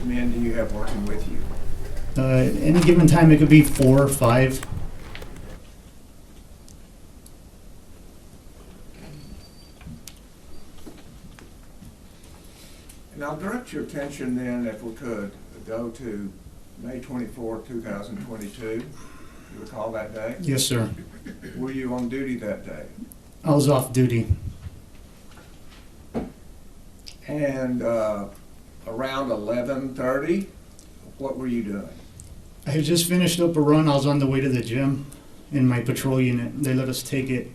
men do you have working with you? Any given time, it could be 4 or 5. And I'll direct your attention then, if we could, go to May 24, 2022. You recall that day? Yes, sir. Were you on duty that day? I was off duty. And around 11:30, what were you doing? I had just finished up a run. I was on the way to the gym in my patrol unit. They let us take it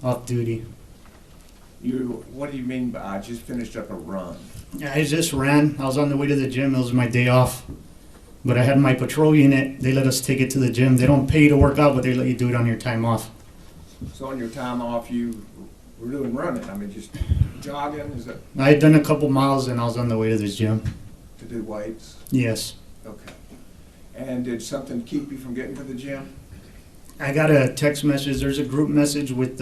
off duty. What do you mean by I just finished up a run? I just ran. I was on the way to the gym. It was my day off. But I had my patrol unit. They let us take it to the gym. They don't pay you to work out, but they let you do it on your time off. So on your time off, you were doing running? I mean, just jogging? Is that I had done a couple miles and I was on the way to the gym. to do weights? Yes. Okay. And did something keep you from getting to the gym? I got a text message. There's a group message with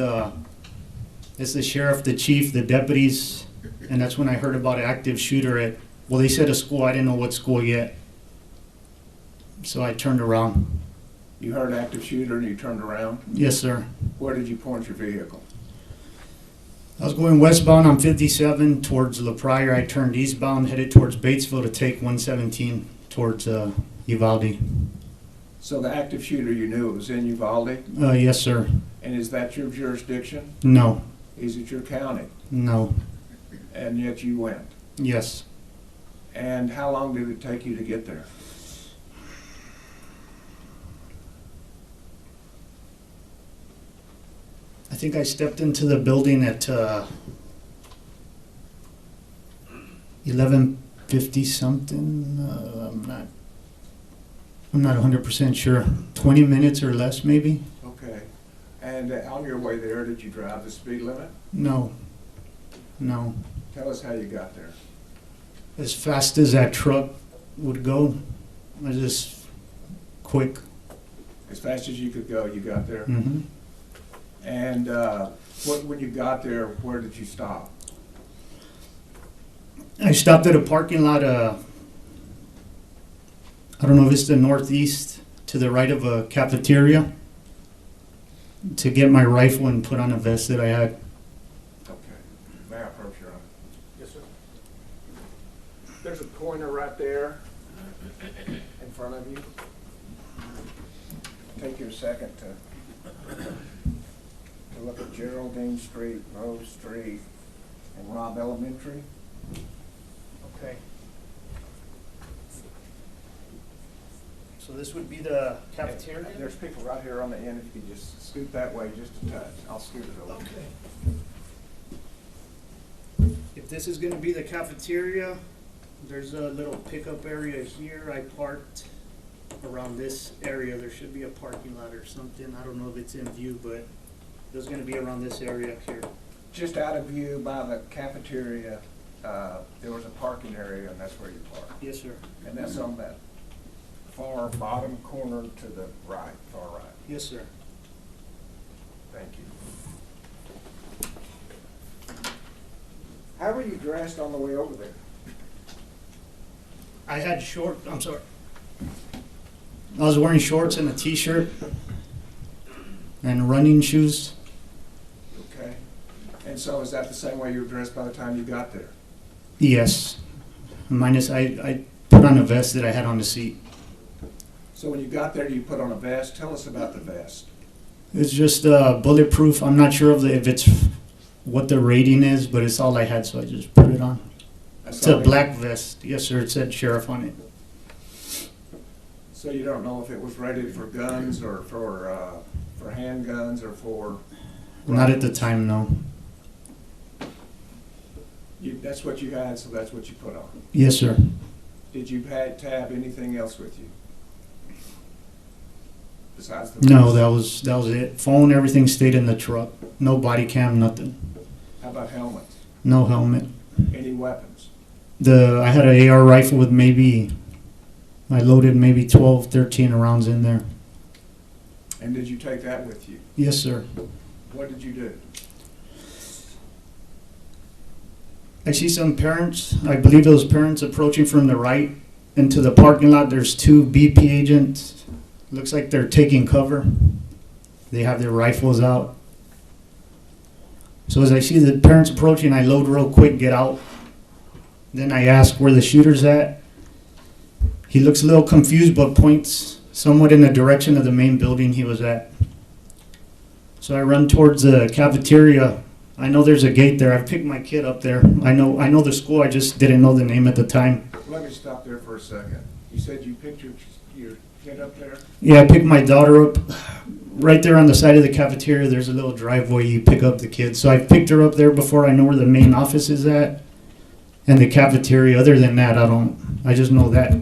it's the sheriff, the chief, the deputies, and that's when I heard about an active shooter at, well, they said a school. I didn't know what school yet. So I turned around. You heard active shooter and you turned around? Yes, sir. Where did you point your vehicle? I was going westbound on 57 towards La Pryor. I turned eastbound, headed towards Batesville to take 117 towards Uvalde. So the active shooter, you knew it was in Uvalde? Yes, sir. And is that your jurisdiction? No. Is it your county? No. And yet you went? Yes. And how long did it take you to get there? I think I stepped into the building at 11:50 something. I'm not 100% sure. 20 minutes or less, maybe? Okay. And on your way there, did you drive the speed limit? No. No. Tell us how you got there. As fast as that truck would go, I just quick. As fast as you could go, you got there? Mm-hmm. And when you got there, where did you stop? I stopped at a parking lot. I don't know if it's the northeast, to the right of a cafeteria, to get my rifle and put on a vest that I had. Okay. May I approach your honor? Yes, sir. There's a pointer right there in front of you. Take you a second to look at Geraldine Street, Rose Street, and Robb Elementary. Okay. So this would be the cafeteria? There's people right here on the end. If you could just scoot that way just a touch. I'll scoot it over. Okay. If this is gonna be the cafeteria, there's a little pickup area here. I parked around this area. There should be a parking lot or something. I don't know if it's in view, but there's gonna be around this area here. Just out of view by the cafeteria, there was a parking area, and that's where you parked. Yes, sir. And that's on that far bottom corner to the right, far right. Yes, sir. Thank you. How were you dressed on the way over there? I had I'm sorry. I was wearing shorts and a t-shirt and running shoes. Okay. And so is that the same way you were dressed by the time you got there? Yes. Minus I put on a vest that I had on the seat. So when you got there, you put on a vest. Tell us about the vest. It's just bulletproof. I'm not sure if it's what the rating is, but it's all I had, so I just put it on. It's a black vest. Yes, sir. It said sheriff on it. So you don't know if it was rated for guns or for handguns or for... Not at the time, no. That's what you had, so that's what you put on. Yes, sir. Did you have anything else with you? Besides the No, vest? that was it. Phone, everything stayed in the truck. No body cam, nothing. How about helmets? No helmet. Any weapons? I had an AR rifle with I loaded maybe 12, 13 rounds in there. And did you take that with you? Yes, sir. What did you do? I see some parents, I believe those parents approaching from the right. into the parking lot. There's two BP agents. Looks like they're taking cover. They have their rifles out. So as I see the parents approaching, I load real quick, get out. Then I ask where the shooter's at. He looks a little confused, but points somewhat in the direction of the main building he was at. So I run towards the cafeteria. I know there's a gate there. I picked my kid up there. I know the school. I just didn't know the name at the time. Let me stop there for a second. You said you picked your kid up there? Yeah, I picked my daughter up. Right there on the side of the cafeteria, there's a little driveway you pick up the kids. So I picked her up there before I know where the main office is at and the cafeteria. Other than that, I just know that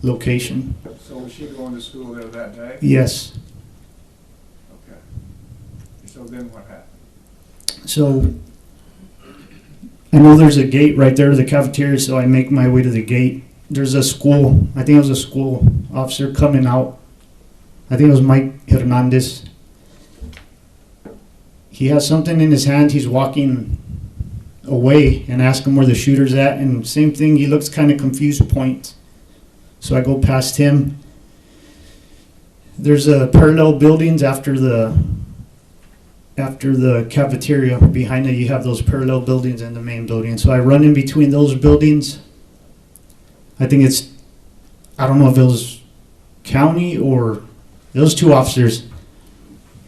location. So was she going to school there that day? Yes. Okay. So then what happened? So I know there's a gate right there to the cafeteria, so I make my way to the gate. There's a school, I think it was a school officer coming out. I think it was Mike Hernandez. He has something in his hand. He's walking away and ask him where the shooter's at. And same thing, he looks kind of confused, point. So I go past him. There's parallel buildings after the cafeteria. Behind it, you have those parallel buildings and the main building. So I run in between those buildings. I don't know if it was county or those two officers.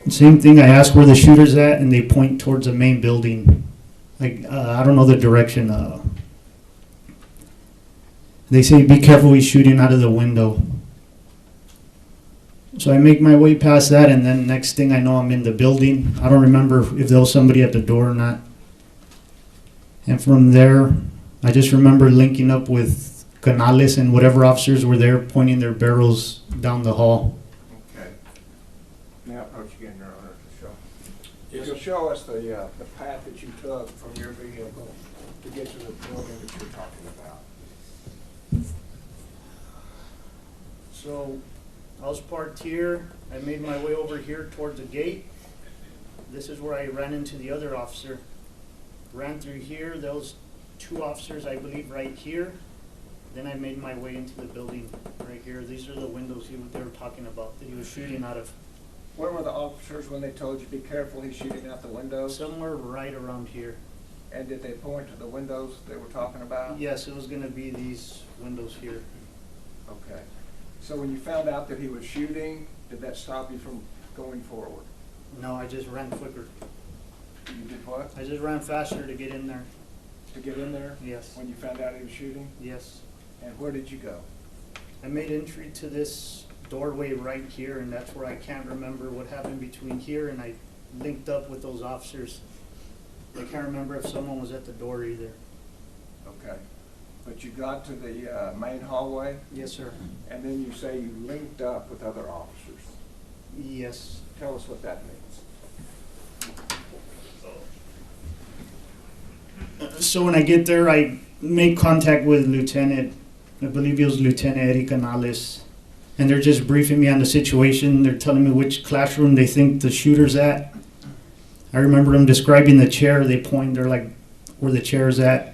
Same thing, I ask where the shooter's at, and they point towards the main building. Like, I don't know the direction. They say, be careful, he's shooting out of the window. So I make my way past that, and then next thing I know, I'm in the building. I don't remember if there was somebody at the door or not. And from there, I just remember linking up with Gonzales and whatever officers were there, pointing their barrels down the hall. Okay. Now approach again, Your Honor, to show. Yes. You'll show us the path that you took from your vehicle to get to the building that you're talking about. So I was parked here. I made my way over here towards the gate. This is where I ran into the other officer. Ran through here. Those two officers, I believe, right here. Then I made my way into the building right here. These are the windows they were talking about that he was shooting out of. Where were the officers when they told you, be careful, he's shooting out the windows? Somewhere right around here. And did they point to the windows they were talking about? Yes, it was going to be these windows here. Okay. So when you found out that he was shooting, did that stop you from going forward? No, I just ran quicker. You did what? I just ran faster to get in there. To get in there? Yes. When you found out he was shooting? Yes. And where did you go? I made entry to this doorway right here, and that's where I can't remember what happened between here, and I linked up with those officers. I can't remember if someone was at the door either. Okay. But you got to the main hallway? Yes, sir. And then you say you linked up with other officers. Yes. Tell us what that means. So when I get there, I make contact with Lieutenant, I believe he was Lieutenant Adrian Gonzales, and they're just briefing me on the situation. They're telling me which classroom they think the shooter's at. I remember them describing the chair. They point, they're like, where the chair's at.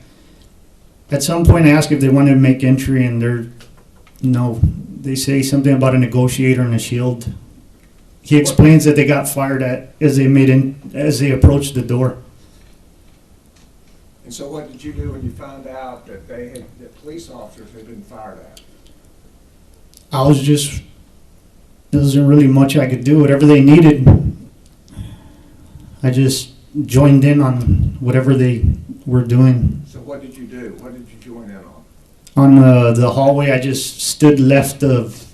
At some point, I asked if they wanted to make entry, and no. They say something about a negotiator and a shield. He explains that they got fired at as they approached the door. And so what did you do when you found out that that police officers had been fired at? There wasn't really much I could do. Whatever they needed, I just joined in on whatever they were doing. So what did you do? What did you join in on? On the hallway, I just stood left of,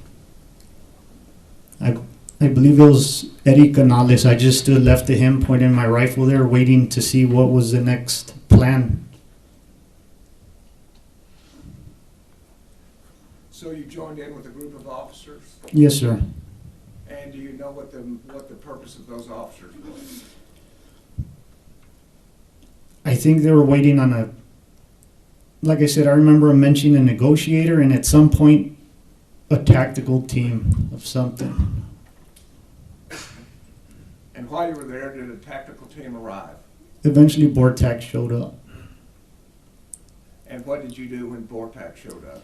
I believe it was Adrian Gonzales. I just stood left of him, pointing my rifle there, waiting to see what was the next plan. So you joined in with a group of officers? Yes, sir. And do you know what the purpose of those officers was? I think they were waiting on like I said, I remember him mentioning a negotiator and at some point a tactical team of something. And while you were there, did a tactical team arrive? Eventually Bortac showed up. And what did you do when Bortac showed up?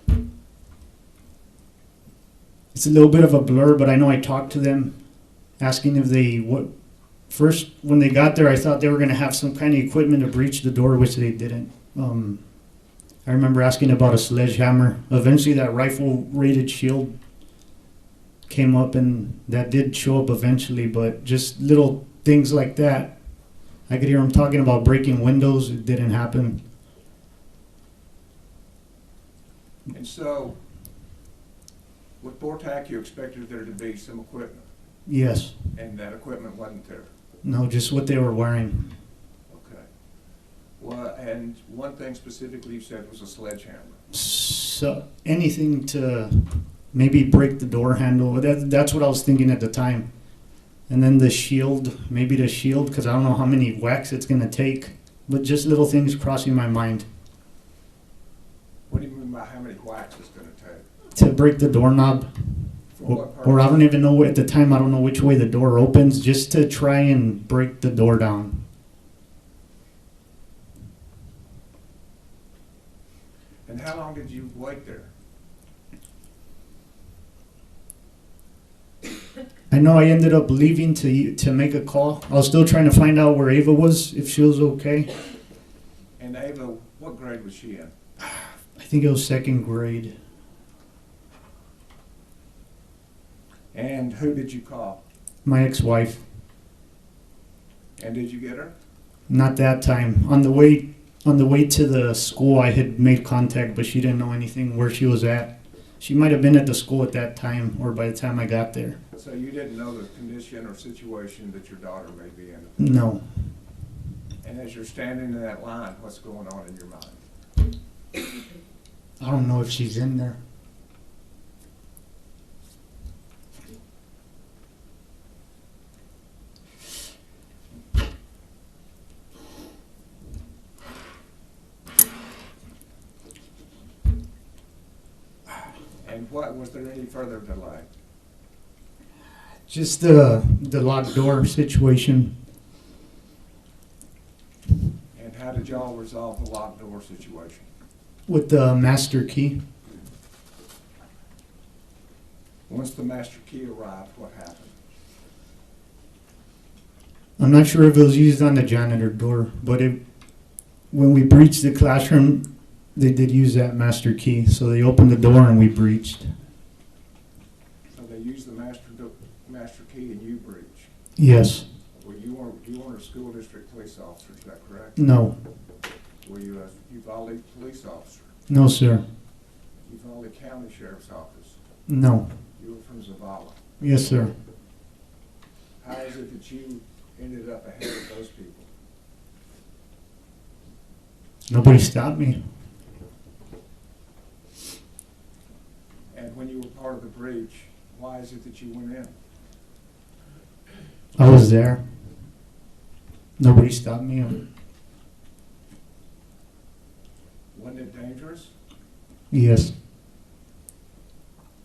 It's a little bit of a blur, but I know I talked to them, asking if first, when they got there, I thought they were going to have some kind of equipment to breach the door, which they didn't. I remember asking about a sledgehammer. Eventually, that rifle-rated shield came up, and that did show up eventually, but just little things like that. I could hear them talking about breaking windows. It didn't happen. And so, with BORTAC, you expected there to be some equipment, Yes. and that equipment wasn't there. No, just what they were wearing. Okay. Well, and one thing specifically you said was a sledgehammer. So anything to maybe break the door handle. That's what I was thinking at the time. And then the shield, maybe the shield, because I don't know how many whacks it's going to take. But just little things crossing my mind. What do you mean by how many whacks it's going to take? To break the doorknob. For what purpose? Or I don't even know, at the time I don't know which way the door opens, just to try and break the door down. And how long did you wait there? I know I ended up leaving to make a call. I was still trying to find out where Ava was, if she was okay. And Ava, what grade was she in? I think it was second grade. And who did you call? My ex-wife. And did you get her? Not that time. On the way to the school, I had made contact, but she didn't know anything where she was at. She might have been at the school at that time, or by the time I got there. So you didn't know the condition or situation that your daughter may be in? No. And as you're standing in that line, what's going on in your mind? I don't know if she's in there. And what, was there any further delay? Just the locked door situation. And how did y'all resolve the locked door situation? With the master key. Once the master key arrived, what happened? I'm not sure if it was used on the janitor door, but when we breached the classroom, they did use that master key. So they opened the door and we breached. So they used the master key and you breached? Yes. Well, you weren't a school district police officer, is that correct? No. Were you a Uvalde police officer? No, sir. Uvalde County Sheriff's Office? No. You were from Zavala? Yes, sir. How is it that you ended up ahead of those people? Nobody stopped me. And when you were part of the breach, why is it that you went in? I was there. Nobody stopped me. Wasn't it dangerous? Yes.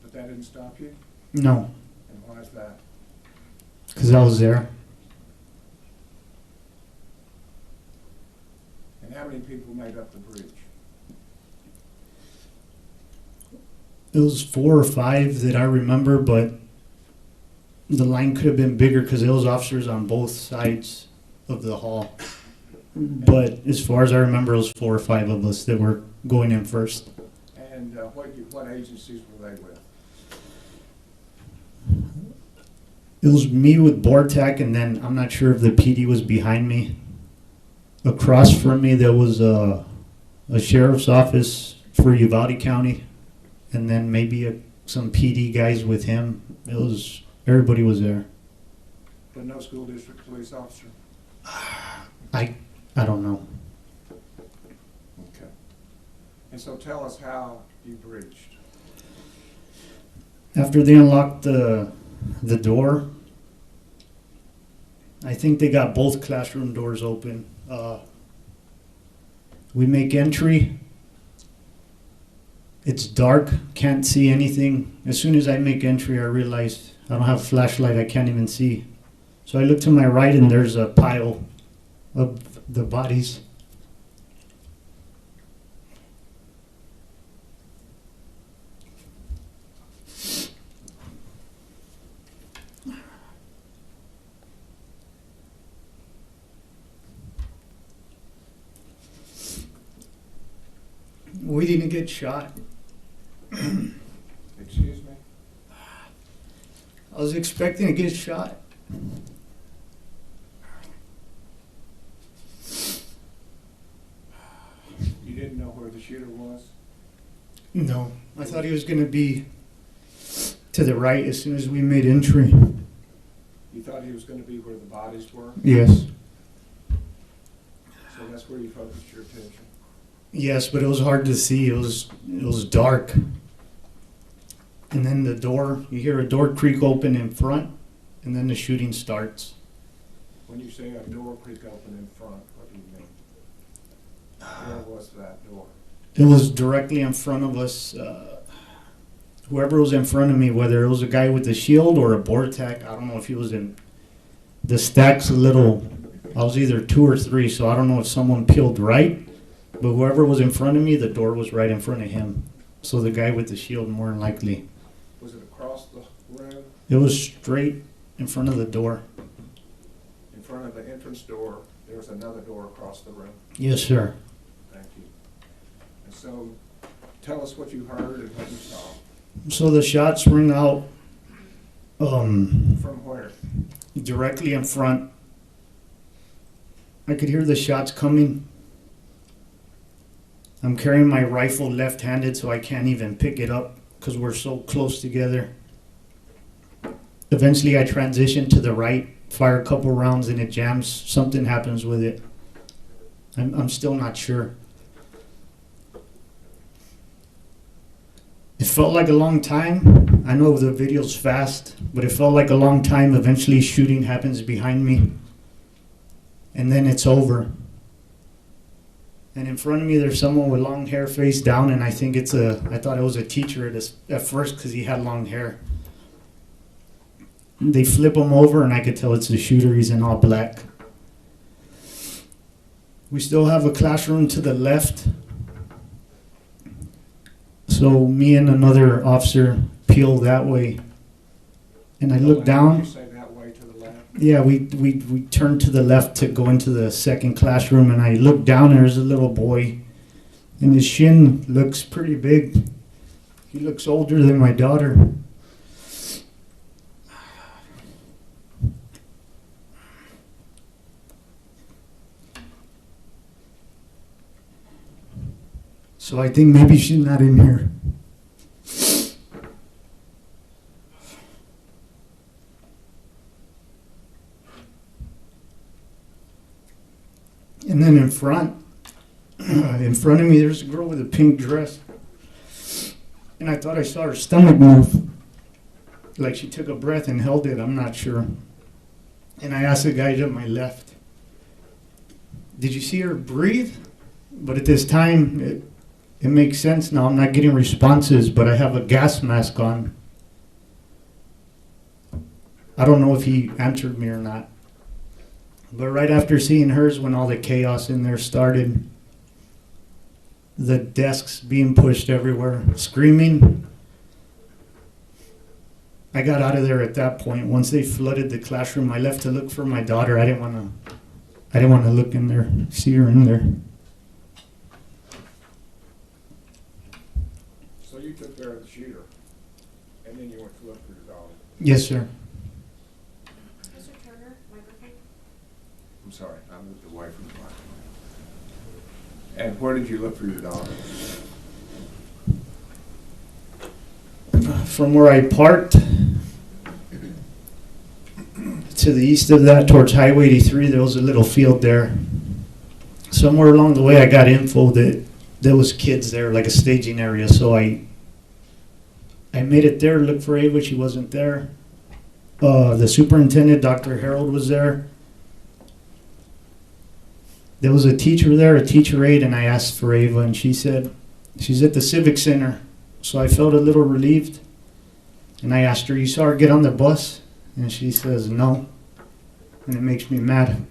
But that didn't stop you? No. And why is that? Because I was there. And how many people made up the breach? It was 4 or 5 that I remember, but the line could have been bigger because there was officers on both sides of the hall. But as far as I remember, it was 4 or 5 of us that were going in first. And what agencies were they with? It was me with BORTAC, and then I'm not sure if the PD was behind me. Across from me, there was a sheriff's office for Uvalde County, and then maybe some PD guys with him. Everybody was there. But no school district police officer? I don't know. Okay. And so tell us how you breached. After they unlocked the door, I think they got both classroom doors open. We make entry. It's dark, can't see anything. As soon as I make entry, I realize I don't have a flashlight, I can't even see. So I look to my right and there's a pile of the bodies. expecting to get shot. Excuse me? I was expecting to get shot. You didn't know where the shooter was? No, I thought he was going to be to the right as soon as we made entry. You thought he was going to be where the bodies were? Yes. So that's where you focused your attention? Yes, but it was hard to see. It was dark. And then the door, you hear a door creak open in front, and then the shooting starts. When you say a door creak open in front, what do you mean? Where was that door? It was directly in front of us. Whoever was in front of me, whether it was a guy with a shield or a Bortac, I don't know if he was in the stacks a little. I was either 2 or 3, so I don't know if someone peeled right. But whoever was in front of me, the door was right in front of him. So the guy with the shield, more than likely. Was it across the room? It was straight in front of the door. In front of the entrance door, there was another door across the room? Yes, sir. Thank you. And so, tell us what you heard and what you saw. So the shots ring out From where? directly in front. I could hear the shots coming. I'm carrying my rifle left-handed, so I can't even pick it up because we're so close together. Eventually, I transition to the right, fire a couple rounds, and it jams. Something happens with it. I'm still not sure. It felt like a long time. I know the video's fast, but it felt like a long time. Eventually, shooting happens behind me, and then it's over. And in front of me, there's someone with long hair face down, and I think I thought it was a teacher at first because he had long hair. They flip him over, and I could tell it's the shooter. He's in all black. We still have a classroom to the left. So me and another officer peel that way. And I look down. Did you say that way to the left? Yeah, we turned to the left to go into the second classroom, and I look down, and there's a little boy. And his shin looks pretty big. He looks older than my daughter. So I think maybe she's not in here. And then in front of me, there's a girl with a pink dress. And I thought I saw her stomach move. Like she took a breath and held it, I'm not sure. And I asked the guy to my left, did you see her breathe? But at this time, it makes sense now. I'm not getting responses, but I have a gas mask on. I don't know if he answered me or not. But right after seeing hers, when all the chaos in there started, the desks being pushed everywhere, screaming, I got out of there at that point. Once they flooded the classroom, I left to look for my daughter. I didn't want to look in there, see her in there. So you took care of the shooter, and then you went to look for your daughter? Yes, sir. Mr. Turner, microphone. I'm sorry, I moved away from the microphone. And where did you look for your daughter? From where I parked to the east of that towards Highway 83, there was a little field there. Somewhere along the way I got info that there was kids there, like a staging area, so I made it there, looked for Ava, she wasn't there. The superintendent, Dr. Harold, was there. There was a teacher there, a teacher aide, and I asked for Ava, and she said, she's at the Civic Center. So I felt a little relieved, and I asked her, you saw her get on the bus? And she says, no, and it makes me mad.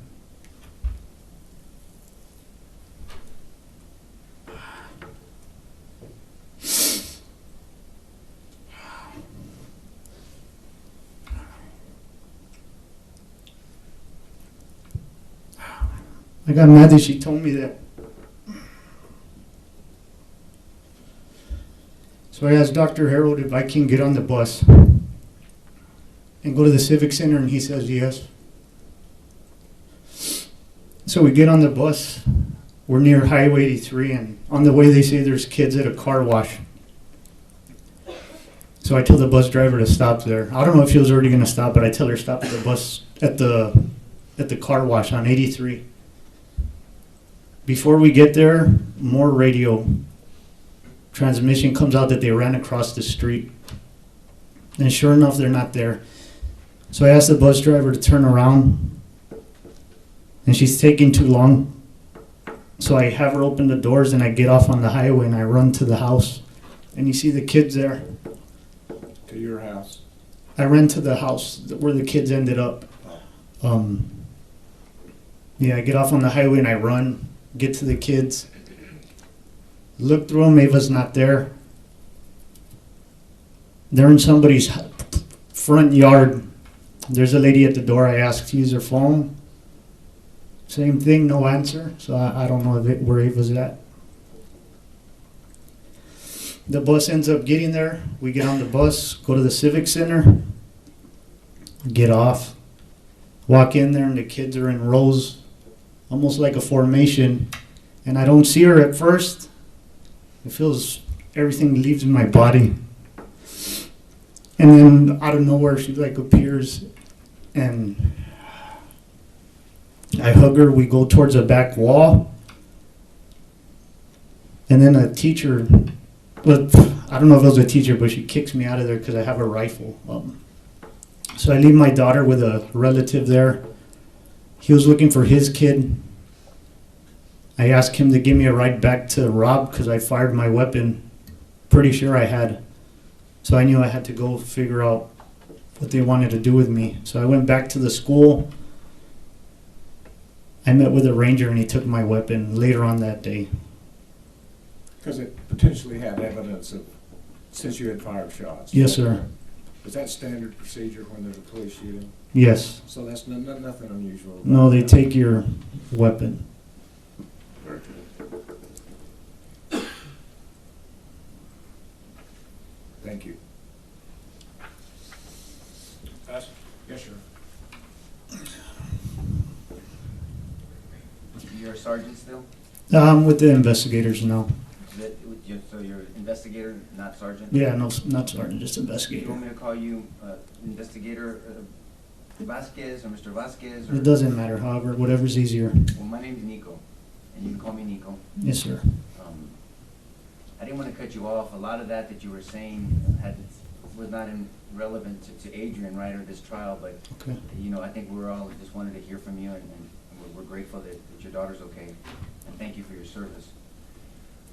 I got mad that she told me that. So I asked Dr. Harold if I can get on the bus and go to the Civic Center, and he says yes. So we get on the bus. We're near Highway 83, and on the way they say there's kids at a car wash. So I tell the bus driver to stop there. I don't know if she was already going to stop, but I tell her stop at the bus at the car wash on 83. Before we get there, more radio transmission comes out that they ran across the street. And sure enough, they're not there. So I asked the bus driver to turn around, and she's taking too long. So I have her open the doors, and I get off on the highway, and I run to the house. And you see the kids there. To your house? I ran to the house where the kids ended up. Yeah, I get off on the highway, and I run, get to the kids. Look through them, Ava's not there. They're in somebody's front yard. There's a lady at the door. I asked to use her phone. Same thing, no answer. So I don't know where Ava's at. The bus ends up getting there. We get on the bus, go to the Civic Center, get off, walk in there, and the kids are in rows, almost like a formation. And I don't see her at first. It feels everything leaves my body. And then out of nowhere, she like appears, and I hug her. We go towards a back wall. And then a teacher, but I don't know if it was a teacher, but she kicks me out of there because I have a rifle. So I leave my daughter with a relative there. He was looking for his kid. I asked him to give me a ride back to Robb because I fired my weapon. Pretty sure I had. So I knew I had to go figure out what they wanted to do with me. So I went back to the school. I met with a ranger, and he took my weapon later on that day. Because it potentially had evidence of, since you had fired shots. Yes, sir. Is that standard procedure when there's a police shooting? Yes. So that's nothing unusual about No, they that. take your weapon. Very good. Thank you. Yes, sir. You're a sergeant still? I'm with the investigators now. So you're investigator, not sergeant? Yeah, no, not sergeant, just You want investigator. me to call you investigator Vasquez or Mr. Vasquez? Or? It doesn't matter, however, whatever's easier. Well, my name's Nico, and you can call me Nico. Yes, sir. I didn't want to cut you off. A lot of that you were saying was not relevant to Adrian, right, or this trial, but Okay. I think we're all just wanted to hear from you, and we're grateful that your daughter's okay, and thank you for your service.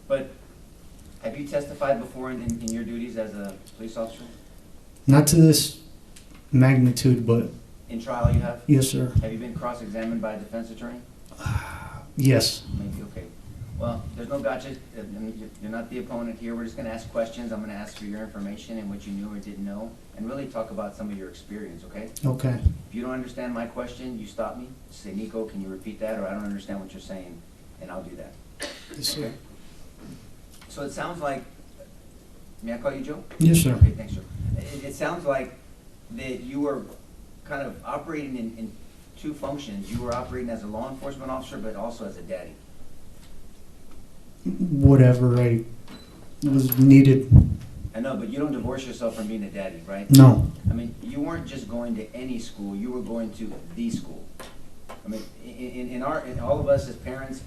But have you testified before in your duties as a police officer? Not to this magnitude, but In trial you have? yes, sir. Have you been cross-examined by a defense attorney? Yes. Maybe, okay. Well, there's no gotcha. You're not the opponent here. We're just going to ask questions. I'm going to ask for your information and what you knew or didn't know, and really talk about some of your experience, okay? Okay. If you don't understand my question, you stop me. Say, Nico, can you repeat that? Or I don't understand what you're saying, and I'll do that. Yes, sir. So it sounds like, may I call you Joe? Yes, sir. Okay, thanks, Joe. It sounds like that you were kind of operating in two functions. You were operating as a law enforcement officer, but also as a daddy. Whatever I was needed. I know, but you don't divorce yourself from being a daddy, right? No. I mean, you weren't just going to any school, you were going to the school. I mean, in all of us as parents,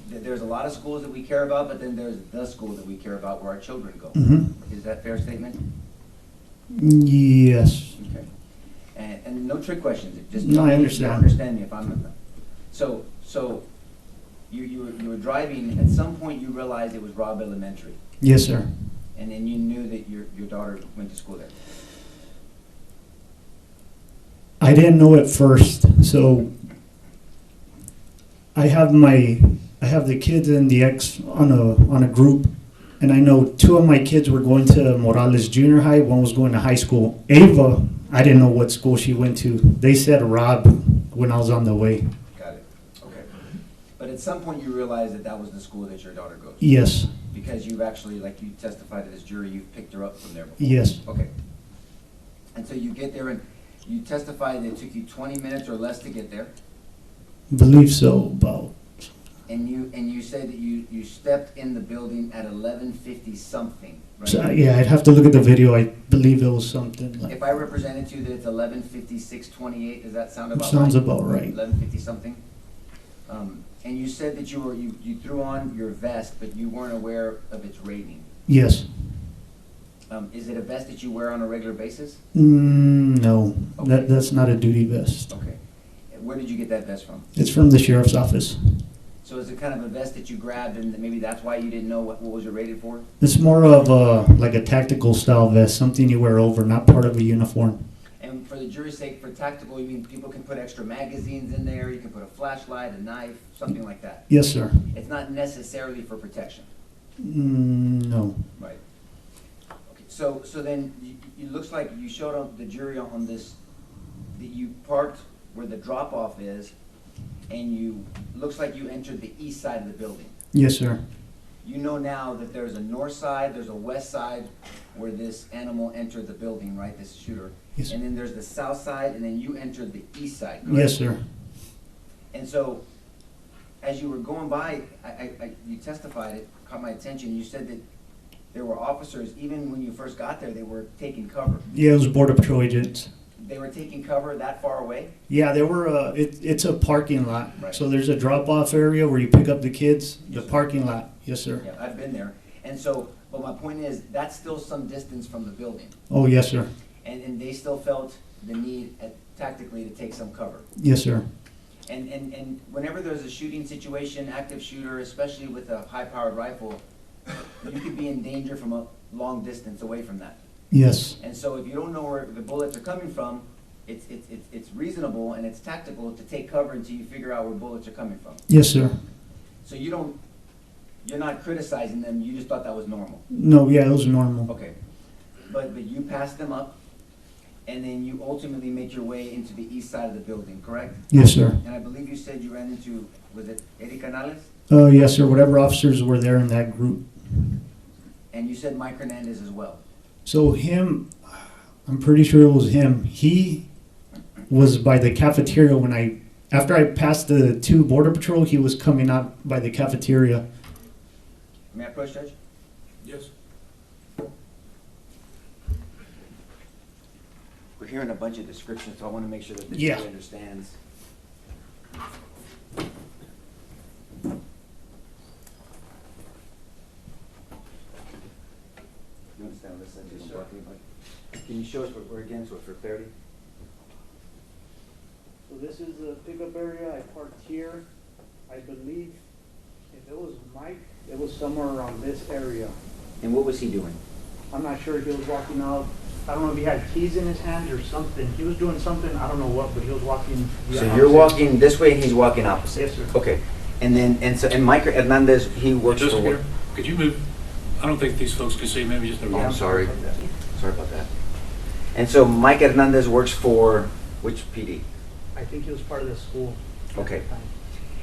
there's a lot of schools that we care about, but then there's the school that we care about where our children go. Mm-hmm. Is that a fair statement? Yes. Okay. And no trick questions, just No, tell I me if you understand. understand me if I'm, so you were driving, at some point you realized it was Robb Elementary, Yes, sir. and then you knew that your daughter went to school there. I didn't know at first, so I have the kids and the ex on a group, and I know two of my kids were going to Morales Junior High, one was going to high school. Ava, I didn't know what school she went to. They said Robb when I was on the way. Got it. Okay. But at some point you realized that was the school that your daughter goes to. Yes. Because you've actually, like you testified to this jury, you've picked her up from there before? Yes. Okay. And so you get there and you testified that it took you 20 minutes or less to get there? Believe so, about. And you said that you stepped in the building at 11:50 something, right? So, yeah, I'd have to look at the video. I believe it was something like. If I represented to you that it's 11:56:28, does that sound about right? Sounds about right. 11:50 something? And you said that you threw on your vest, but you weren't aware of its rating. Yes. Is it a vest that you wear on a regular basis? No, Okay. that's not a duty vest. Okay. Where did you get that vest from? It's from the sheriff's office. So is it kind of a vest that you grabbed and maybe that's why you didn't know what was it rated for? It's more of like a tactical style vest, something you wear over, not part of a uniform. And for the jury's sake, for tactical, you mean people can put extra magazines in there, you can put a flashlight, a knife, something like that? Yes, sir. It's not necessarily for protection? No. Right. Okay, so then it looks like you showed up the jury on this, that you parked where the drop-off is, and looks like you entered the east side of the building. Yes, sir. You know now that there's a north side, there's a west side where this animal entered the building, right, this shooter? Yes, sir. And then there's the south side, and then you entered the east side, correct? Yes, sir. And so, as you were going by, you testified, it caught my attention, you said that there were officers, even when you first got there, they were taking cover. Yeah, it was Border Patrol agents. They were taking cover that far away? Yeah, there were. It's a parking lot. Right. So there's a drop-off area where you pick up the kids. The Yes, sir. parking lot. Yes, sir. Yeah, I've been there. And so, but my point is, that's still some distance from the building. Oh, yes, sir. And they still felt the need tactically to take some cover. Yes, sir. And whenever there's a shooting situation, active shooter, especially with a high-powered rifle, you could be in danger from a long distance away from that. Yes. And so if you don't know where the bullets are coming from, it's reasonable and it's tactical to take cover until you figure out where bullets are coming from. Yes, sir. So you're not criticizing them, you just thought that was normal. No, yeah, it was normal. Okay. But you passed them up, and then you ultimately make your way into the east side of the building, correct? Yes, sir. And I believe you said you ran into, was it Eddie Canales? Yes, sir. Whatever officers were there in that group. And you said Mike Hernandez as well. So him, I'm pretty sure it was him. He was by the cafeteria after I passed the 2 Border Patrol, he was coming out by the cafeteria. May I approach, Judge? Yes. We're hearing a bunch of descriptions, so I want to make sure that the Yeah. jury understands. You understand what this is? Yes, I'm sir. talking about? Can you show us what we're again, so for clarity? So this is the pickup area. I parked here. I believe if it was Mike, it was somewhere around this area. And what was he doing? I'm not sure. He was walking out. I don't know if he had keys in his hand or something. He was doing something. I don't know what, but he was walking. the So you're opposite. walking this way and he's walking opposite? Yes, sir. Okay. And then, and Mike Hernandez, he works Just for what? here, could you move? I don't think these folks can see, maybe just. Oh, I'm sorry. Sorry about that. And so Mike Hernandez works for which PD? I think he was part of the school. at Okay. the time.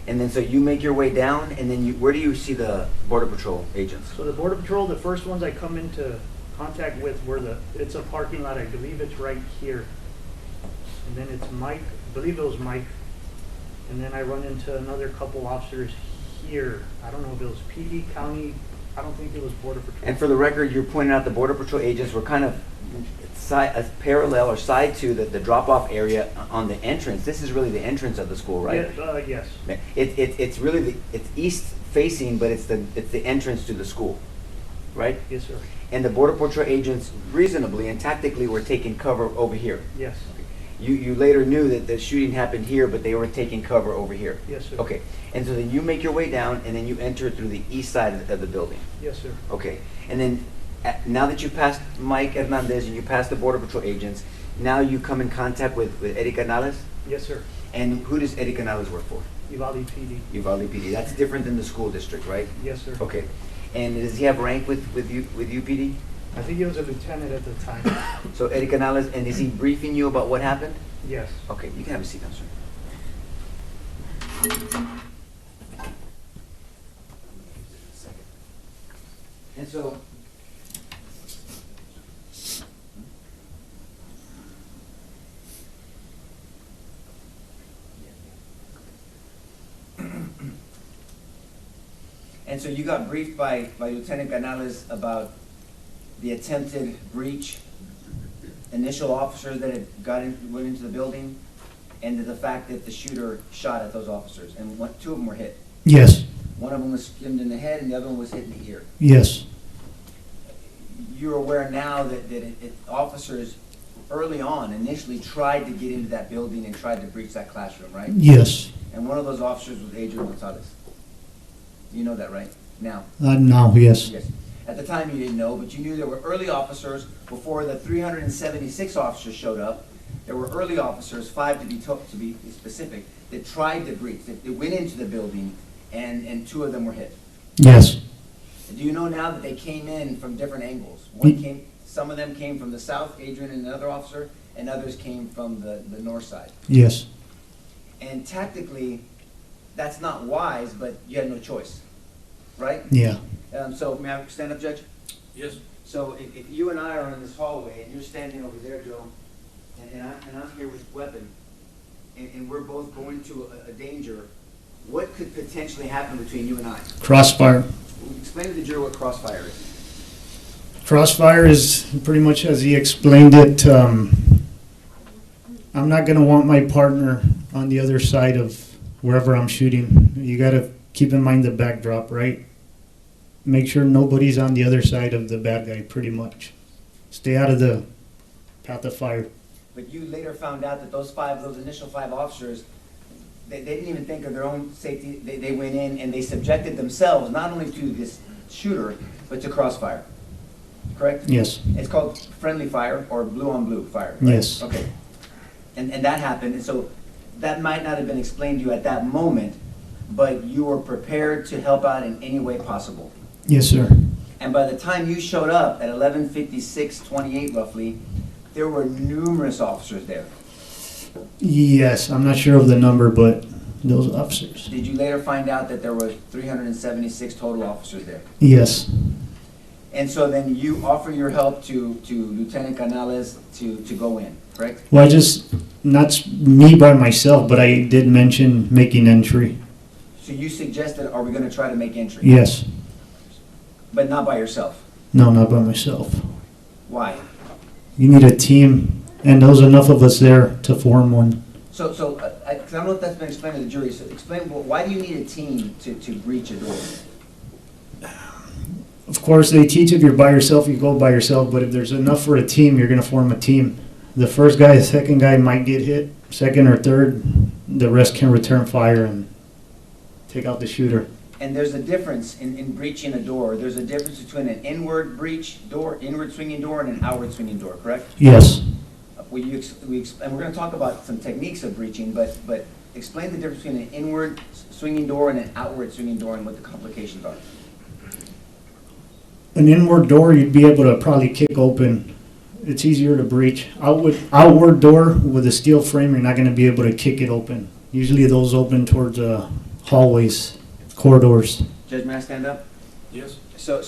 And then so you make your way down, and then where do you see the Border Patrol agents? So the Border Patrol, the first ones I come into contact with it's a parking lot. I believe it's right here. And then it's Mike, I believe it was Mike. And then I run into another couple officers here. I don't know if it was PD, county, I don't think it was Border Patrol. And for the record, you're pointing out the Border Patrol agents were kind of parallel or side to the drop-off area on the entrance. This is really the entrance of the school, right? Yeah, yes. It's really it's east facing, but it's the entrance to the school, right? Yes, sir. And the Border Patrol agents reasonably and tactically were taking cover over here. Yes. You later knew that the shooting happened here, but they were taking cover over here. Yes, sir. Okay, and so then you make your way down, and then you enter through the east side of the building. Yes, sir. Okay, and then now that you passed Mike Hernandez and you passed the Border Patrol agents, now you come in contact with Eddie Canales? Yes, sir. And who does Eddie Canales work for? Uvalde PD. Uvalde PD. That's different than the school district, right? Yes, sir. Okay, and does he have rank with UPD? I think he was a lieutenant at the time. So Eddie Canales, and is he briefing you about what happened? Yes. Okay, you can have a seat now, sir. And so, and so you got briefed by Lieutenant Gonzales about the attempted breach, initial officers that went into the building, and the fact that the shooter shot at those officers, and two of them were hit. Yes, One of them was skimmed in the head, and the other one was hit in the ear. yes, You're aware now that officers early on initially tried to get into that building and tried to breach that classroom, right? yes. And one of those officers was Adrian Gonzales. You know that, right? Now. Now, yes, Yes. At the time, you didn't know, but you knew there were early officers before the 376 officers showed up. There were early officers, 5 to be specific, that tried to breach. They went into the building, and 2 of them were hit. yes, Do you know now that they came in from different angles? Some of them came from the south, Adrian and another officer, and others came from the north side. yes, And tactically, that's not wise, but you had no choice, right? yeah, So may I stand up, Judge? Yes. So if you and I are in this hallway and you're standing over there, Joe, and I'm here with weapon, and we're both going to a danger, what could potentially happen between you and I? crossfire. Explain to the jury what crossfire is. Crossfire is pretty much as he explained it. I'm not gonna want my partner on the other side of wherever I'm shooting. You gotta keep in mind the backdrop, right? Make sure nobody's on the other side of the bad guy, pretty much. Stay out of the path of fire. But you later found out that those initial 5 officers, they didn't even think of their own safety. They went in and they subjected themselves not only to this shooter, but to crossfire. Correct? Yes, It's called friendly fire or blue on blue fire. Right? yes, Okay. And that happened, and so that might not have been explained to you at that moment, but you were prepared to help out in any way possible. yes, sir. And by the time you showed up at 11:56:28 roughly, there were numerous officers there. Yes, I'm not sure of the number, but those officers. Did you later find out that there were 376 total officers there? Yes, And so then you offer your help to Lieutenant Gonzales to go in, correct? well, not me by myself, but I did mention making entry. So you suggested, are we going to try to make entry? Yes, But not by yourself. no, not by myself. Why? You need a team, and there was enough of us there to form one. So, 'cause I don't know if that's been explained to the jury, so explain, why do you need a team to breach a door? Of course, they teach if you're by yourself, you go by yourself, but if there's enough for a team, you're gonna form a team. The first guy, the second guy might get hit, second or third, the rest can return fire and take out the shooter. And there's a difference in breaching a door. There's a difference between an inward breach door, inward swinging door, and an outward swinging door, correct? Yes, And we're gonna talk about some techniques of breaching, but explain the difference between an inward swinging door and an outward swinging door and what the complications are. an inward door, you'd be able to probably kick open. It's easier to breach. Outward door with a steel frame, you're not gonna be able to kick it open. Usually those open towards hallways, corridors. Judge, may I stand up? Yes. So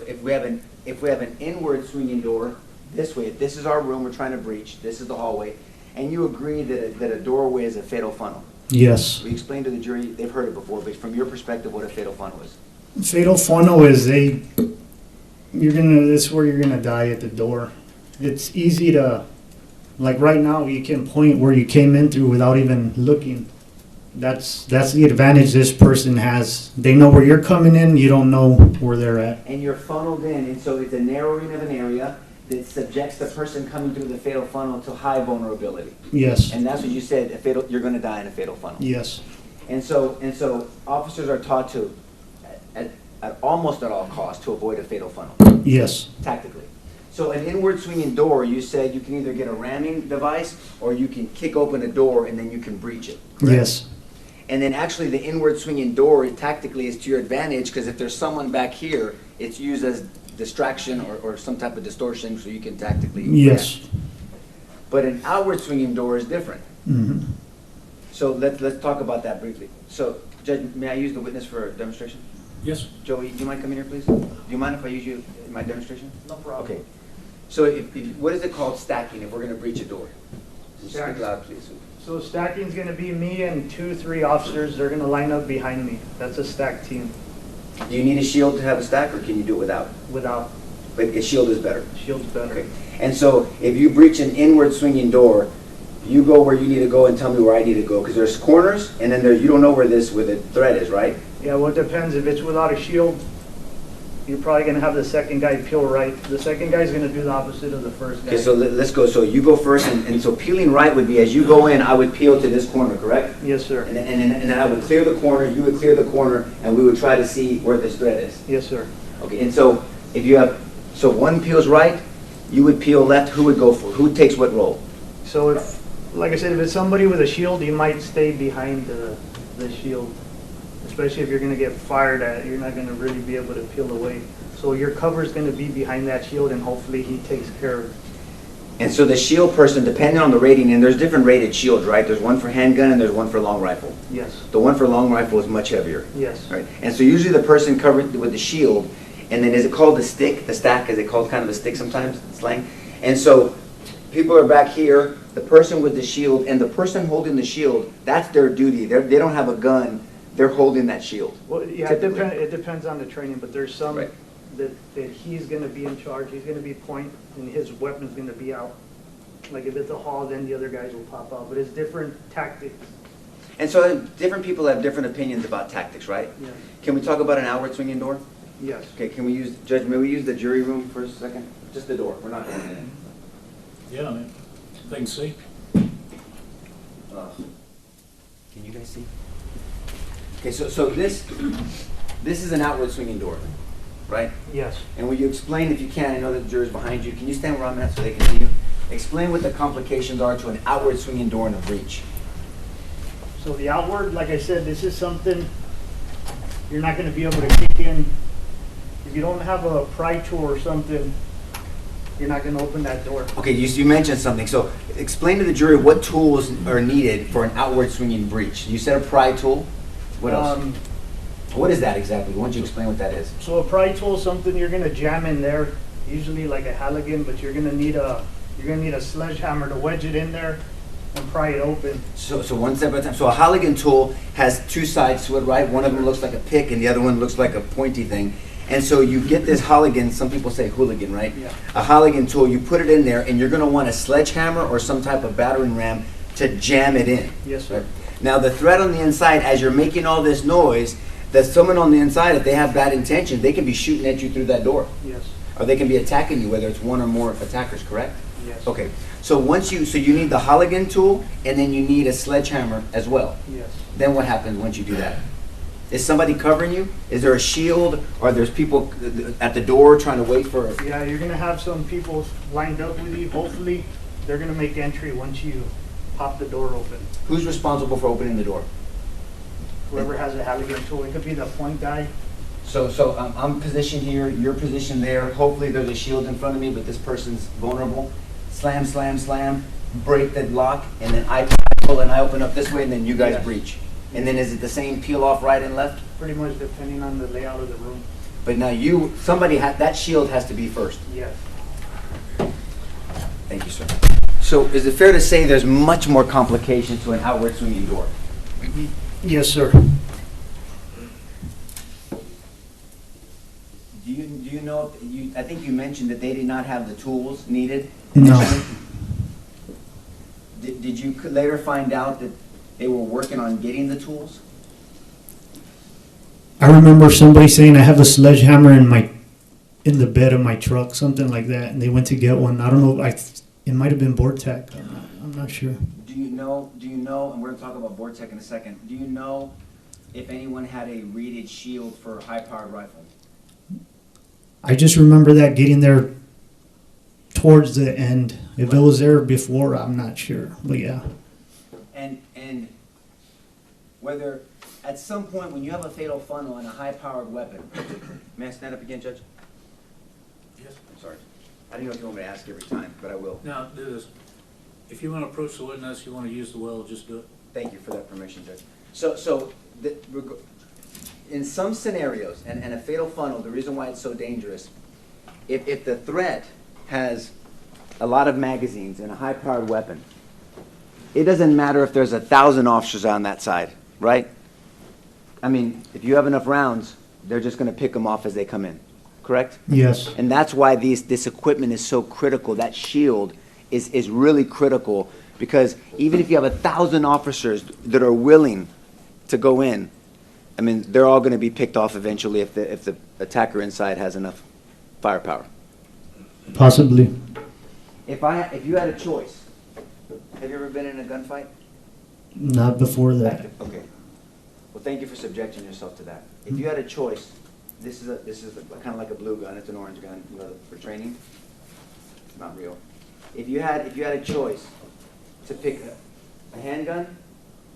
if we have an inward swinging door this way, if this is our room we're trying to breach, this is the hallway, and you agree that a doorway is a fatal funnel. Yes. We explained to the jury, they've heard it before, but from your perspective, what a fatal funnel is. Fatal funnel is this is where you're gonna die at the door. It's easy to, like right now, you can point where you came in through without even looking. That's the advantage this person has. They know where you're coming in, you don't know where they're at. And you're funneled in, and so it's a narrowing of an area that subjects the person coming through the fatal funnel to high vulnerability. Yes, And that's what you said, you're gonna die in a fatal funnel. yes, And so officers are taught to, at almost at all costs, to avoid a fatal funnel, yes, tactically. So an inward swinging door, you said you can either get a ramming device or you can kick open a door and then you can breach it. Correct? yes, And then actually the inward swinging door tactically is to your advantage because if there's someone back here, it's used as distraction or some type of distortion so you can tactically yes. react. But an outward swinging door is different. Mhm. So let's talk about that briefly. So Judge, may I use the witness for a demonstration? Yes, Joey, do you mind coming here, please? Do you mind if I use you in my demonstration? No problem. Okay. So what is it called stacking if we're gonna breach a door? Speak Stack. loud, please. So stacking's gonna be me and 2-3 officers. They're gonna line up behind me. That's a stack team Do you need a shield to have a stack, or can you do it without? without But a shield is better. shield's better. Okay. And so if you breach an inward swinging door, you go where you need to go and tell me where I need to go, because there's corners, and then you don't know where the thread is, right? Yeah, well, it depends. If it's without a shield, you're probably gonna have the second guy peel right. The second guy's gonna do the opposite of the first guy. Okay, so let's go. So you go first, and so peeling right would be, as you go in, I would peel to this corner, correct? Yes, sir. And then I would clear the corner, you would clear the corner, and we would try to see where this thread is. Yes, sir. Okay, and so if you have, so one peels right, you would peel left, who would go for, who takes what role? So if, like I said, if it's somebody with a shield, you might stay behind the shield. Especially if you're gonna get fired at, you're not gonna really be able to peel away. So your cover's gonna be behind that shield, and hopefully he takes care of it. And so the shield person, depending on the rating, and there's different rated shields, right? There's one for handgun and there's one for long rifle. Yes, The one for long rifle is much heavier. yes. Right, and so usually the person covered with the shield, and then is it called the stick, the stack, is it called kind of a stick sometimes, slang? And so people are back here, the person with the shield, and the person holding the shield, that's their duty. They don't have a gun, they're holding that shield. Well, yeah, Typically. it depends on the training, but there's some Right. that he's gonna be in charge, he's gonna be point, and his weapon's gonna be out. Like if it's a haul, then the other guys will pop out, but it's different tactics. And so different people have different opinions about tactics, right? Yeah. Can we talk about an outward swinging door? Yes. Okay, can we use, Judge, may we use the jury room for a second? Just the door, we're not going in. yeah, I mean, they can see. Can you guys see? Okay, so this is an outward swinging door, right? Yes. And will you explain, if you can, I know that the jury's behind you, can you stand where I'm at so they can see you? Explain what the complications are to an outward swinging door in a breach. So the outward, like I said, this is something you're not gonna be able to kick in. If you don't have a pry tool or something, you're not gonna open that door. Okay, you mentioned something, so explain to the jury what tools are needed for an outward swinging breach. You said a pry tool? What else? What is that exactly? Why don't you explain what that is? So a pry tool is something you're gonna jam in there, usually like a Halligan, but you're gonna need a sledgehammer to wedge it in there and pry it open. So one step at a time. So a Halligan tool has two sides to it, right? One of them looks like a pick and the other one looks like a pointy thing. And so you get this Halligan, some people say hooligan, right? Yeah. A Halligan tool, you put it in there and you're gonna want a sledgehammer or some type of battering ram to jam it in. Yes, sir. Now the threat on the inside, as you're making all this noise, that someone on the inside, if they have bad intention, they can be shooting at you through that door. Yes, Or they can be attacking you, whether it's one or more attackers, correct? yes. Okay, so you need the Halligan tool and then you need a sledgehammer as well. Yes. Then what happens once you do that? Is somebody covering you? Is there a shield? Or there's people at the door trying to wait for? Yeah, you're gonna have some people lined up with you. Hopefully, they're gonna make entry once you pop the door open. Who's responsible for opening the door? Whoever has a Halligan tool, it could be the point guy. So I'm positioned here, you're positioned there. Hopefully there's a shield in front of me, but this person's vulnerable. Slam, slam, slam, break the lock, and then I pull and I open up this way, and then you guys Yes. breach. And then is it the same peel off right and left? Pretty much depending on the layout of the room. But now that shield has to be first. Yes. Thank you, sir. So is it fair to say there's much more complications to an outward swinging door? Yes, sir. Do you know, I think you mentioned that they did not have the tools needed? No. initially? Did you later find out that they were working on getting the tools? I remember somebody saying I have a sledgehammer in the bed of my truck, something like that, and they went to get one. I don't know. It might have been Vortec. I'm not sure. Do you know, and we're gonna talk about Vortec in a second, do you know if anyone had a reeded shield for a high-powered rifle? I just remember that getting there towards the end. If it was there before, I'm not sure. But yeah. And whether, at some point, when you have a fatal funnel and a high-powered weapon, may I stand up again, Judge? Yes. I'm sorry. I don't know if you want me to ask every time, but I will. Now, do this. If you want to approach the witness, you want to use the well, just do it. Thank you for that permission, Judge. in some scenarios, and a fatal funnel, the reason why it's so dangerous, if the threat has a lot of magazines and a high-powered weapon, it doesn't matter if there's 1,000 officers on that side, right? I mean, if you have enough rounds, they're just going to pick them off as they come in, correct? Yes. And that's why this equipment is so critical. That shield is really critical, because even if you have 1,000 officers that are willing to go in, I mean, they're all going to be picked off eventually if the attacker inside has enough firepower. Possibly. If you had a choice, have you ever been in a gunfight? Not before that. Okay. Well, thank you for subjecting yourself to that. If you had a choice, this is kind of like a blue gun. It's an orange gun, you know, for training. It's not real. If you had a choice to pick a handgun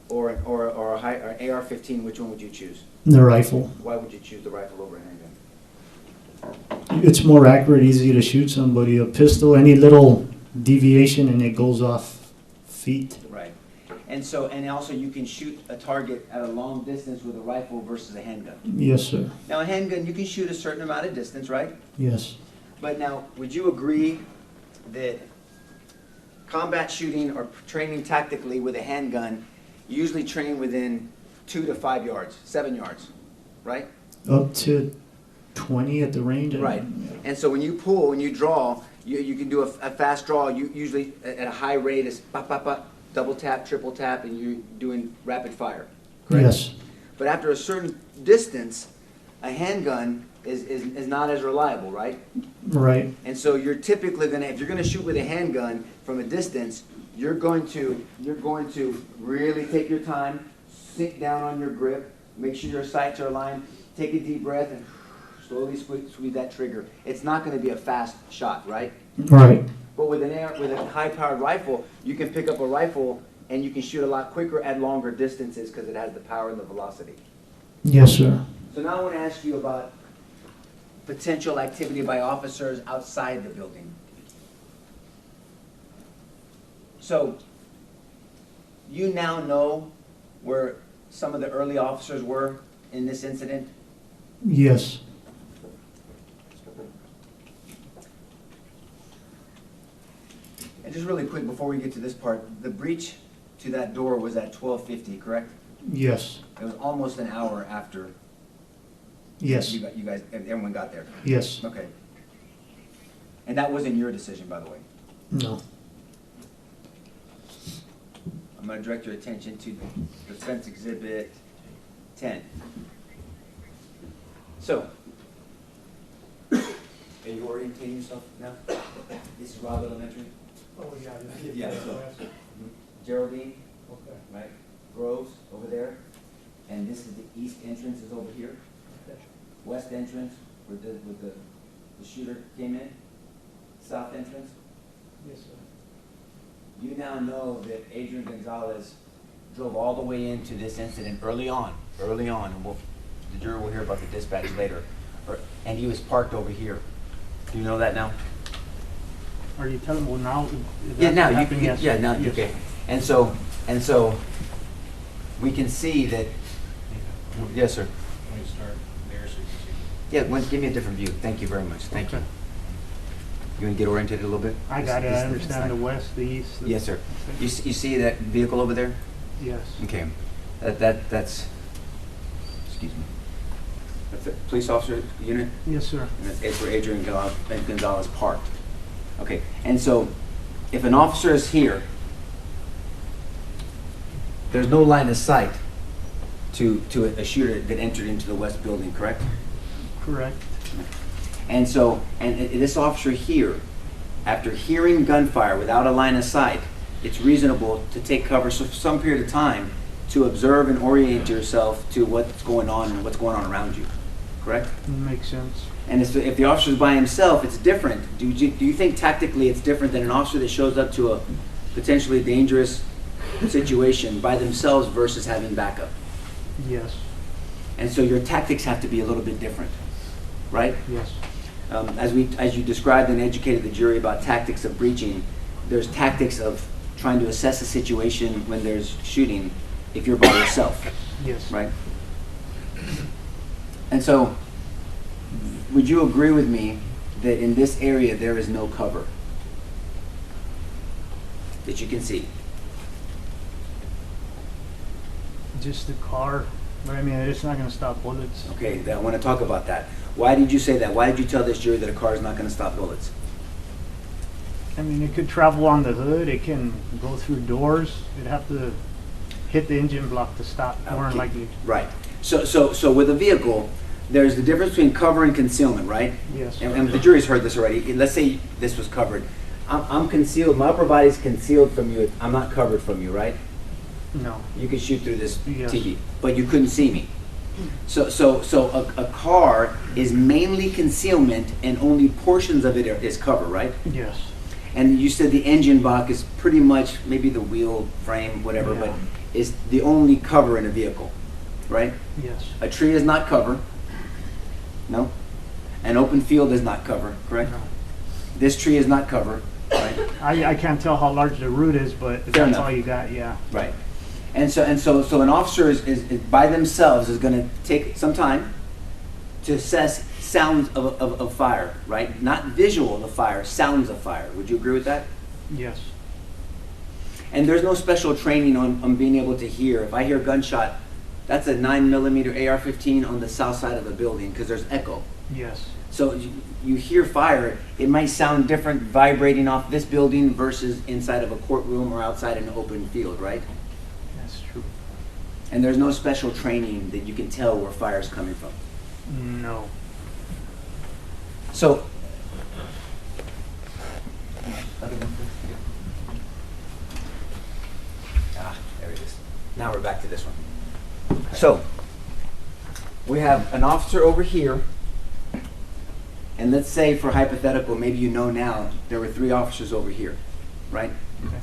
or an AR-15, which one would you choose? The rifle. Why would you choose the rifle over a handgun? It's more accurate, easy to shoot somebody. A pistol, any little deviation and it goes off feet. Right. And also you can shoot a target at a long distance with a rifle versus a handgun. Yes, sir. Now a handgun, you can shoot a certain amount of distance, right? Yes. But now, would you agree that combat shooting or training tactically with a handgun, you usually train within 2 to 5 yards, 7 yards, right? Up to 20 at the range. Right. And so when you pull, when you draw, you can do a fast draw, you usually at a high rate is pop, pop, pop, double tap, triple tap, and you're doing rapid fire, correct? Yes. But after a certain distance, a handgun is not as reliable, right? Right. And so you're typically gonna, if you're gonna shoot with a handgun from a distance, you're going to really take your time, sink down on your grip, make sure your sights are aligned, take a deep breath, and slowly squeeze that trigger. It's not gonna be a fast shot, right? Right. But with a high-powered rifle, you can pick up a rifle and you can shoot a lot quicker at longer distances because it has the power and the velocity. Yes, sir. So now I want to ask you about potential activity by officers outside the building. So you now know where some of the early officers were in this incident? Yes. And just really quick, before we get to this part, the breach to that door was at 12:50, correct? Yes. It was almost an hour after Yes. you guys, everyone got there. Yes. Okay. And that wasn't your decision, by the way. No. I'm going to direct your attention to Defense Exhibit 10. So, are you orienting yourself now? This is Robb Elementary. Oh, yeah. Yeah, so Geraldine, Okay. right? Groves over there. And this is the east entrance is over here. West entrance where the shooter came in. South entrance. Yes, sir. You now know that Adrian Gonzales drove all the way into this incident early on, and the jury will hear about the dispatch later, and he was parked over here. Do you know that now? Are you telling, well, now? Yeah, now, you happened can, yesterday? yeah, now, Yes. okay. And so, we can see that, yes, sir. When you start there, so you can see. Yeah, give me a different view. Thank you very much. Thank you. Okay. You want to get oriented a little bit? I got it, I understand the west, the east. the- Yes, sir. You see that vehicle over there? Yes. Okay. That's, excuse me. That's a police officer unit? Yes, sir. And that's where Adrian Gonzales parked. Okay, and so if an officer is here, there's no line of sight to a shooter that entered into the west building, correct? Correct. And so, and this officer here, after hearing gunfire without a line of sight, it's reasonable to take cover for some period of time to observe and orient yourself to what's going on and what's going on around you, correct? Makes sense. And if the officer's by himself, it's different. Do you think tactically it's different than an officer that shows up to a potentially dangerous situation by themselves versus having backup? Yes. And so your tactics have to be a little bit different, right? Yes. As you described and educated the jury about tactics of breaching, there's tactics of trying to assess a situation when there's shooting if you're by yourself, Yes. right? And so, would you agree with me that in this area there is no cover that you can see? Just the car, but I mean, it's not gonna stop bullets. Okay, I want to talk about that. Why did you say that? Why did you tell this jury that a car is not going to stop bullets? I mean, it could travel on the hood, it can go through doors, it'd have to hit the engine block to stop, more than Okay. likely. Right. So with a vehicle, there's the difference between cover and concealment, right? Yes. And the jury's heard this already. Let's say this was covered. I'm concealed. My upper body's concealed from you. I'm not covered from you, right? No. You could shoot through this Yes. TV, but you couldn't see me. So a car is mainly concealment, and only portions of it is cover, right? Yes. And you said the engine block is pretty much maybe the wheel frame, whatever, but Yeah. is the only cover in a vehicle, right? Yes. A tree is not cover. No. An open field is not cover, correct? No. This tree is not cover, right? I can't tell how large the root is, but if Fair that's enough. all you got, yeah. Right. And so an officer is by themselves is going to take some time to assess sounds of fire, right? Not visual of fire, sounds of fire. Would you agree with that? Yes. And there's no special training on being able to hear. If I hear a gunshot, that's a 9mm AR-15 on the south side of a building because there's echo. Yes. So you hear fire, it might sound different vibrating off this building versus inside of a courtroom or outside in an open field, right? That's true. And there's no special training that you can tell where fire is coming from. No. So, there it is. Now we're back to this one. So, we have an officer over here, and let's say for hypothetical, maybe you know now, there were 3 officers over here, right? Okay.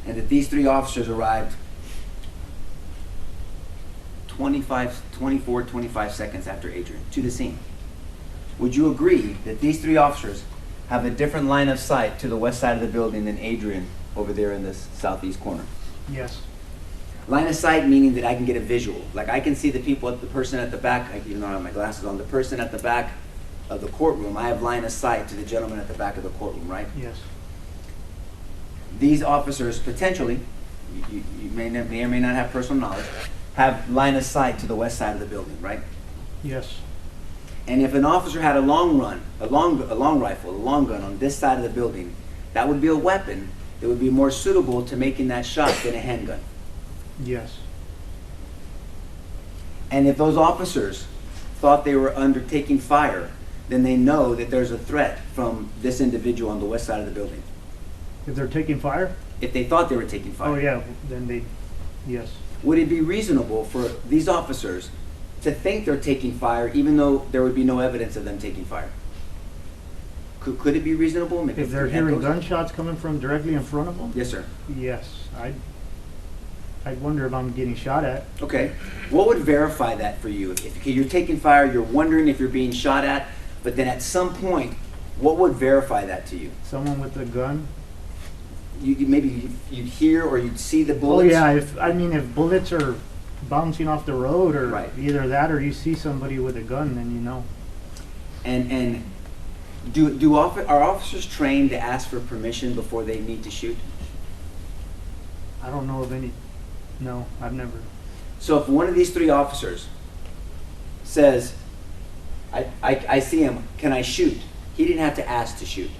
And that these 3 officers arrived 25 seconds after Adrian to the scene. Would you agree that these 3 officers have a different line of sight to the west side of the building than Adrian over there in this southeast corner? Yes. Line of sight meaning that I can get a visual. Like I can see the people, the person at the back, even though I have my glasses on, the person at the back of the courtroom, I have line of sight to the gentleman at the back of the courtroom, right? Yes. These officers potentially, you may or may not have personal knowledge, have line of sight to the west side of the building, right? Yes. And if an officer had a long rifle, a long gun on this side of the building, that would be a weapon that would be more suitable to making that shot than a handgun. Yes. And if those officers thought they were undertaking fire, then they know that there's a threat from this individual on the west side of the building. If they're taking fire? If they thought they were taking fire. Oh, yeah, then they, yes. Would it be reasonable for these officers to think they're taking fire even though there would be no evidence of them taking fire? Could it be reasonable? Maybe If they're hearing gunshots coming from directly in front of them? Yes, sir. Yes. I'd wonder if I'm getting shot at. Okay. What would verify that for you? If you're taking fire, you're wondering if you're being shot at, but then at some point, what would verify that to you? Someone with a gun? Maybe you'd hear or you'd see the Oh, bullets? yeah, if bullets are bouncing off the road or Right. either that or you see somebody with a gun, then you know. And are officers trained to ask for permission before they need to shoot? I don't know of any, no, I've never. So if one of these 3 officers says, I see him, can I shoot? He didn't have to ask to shoot.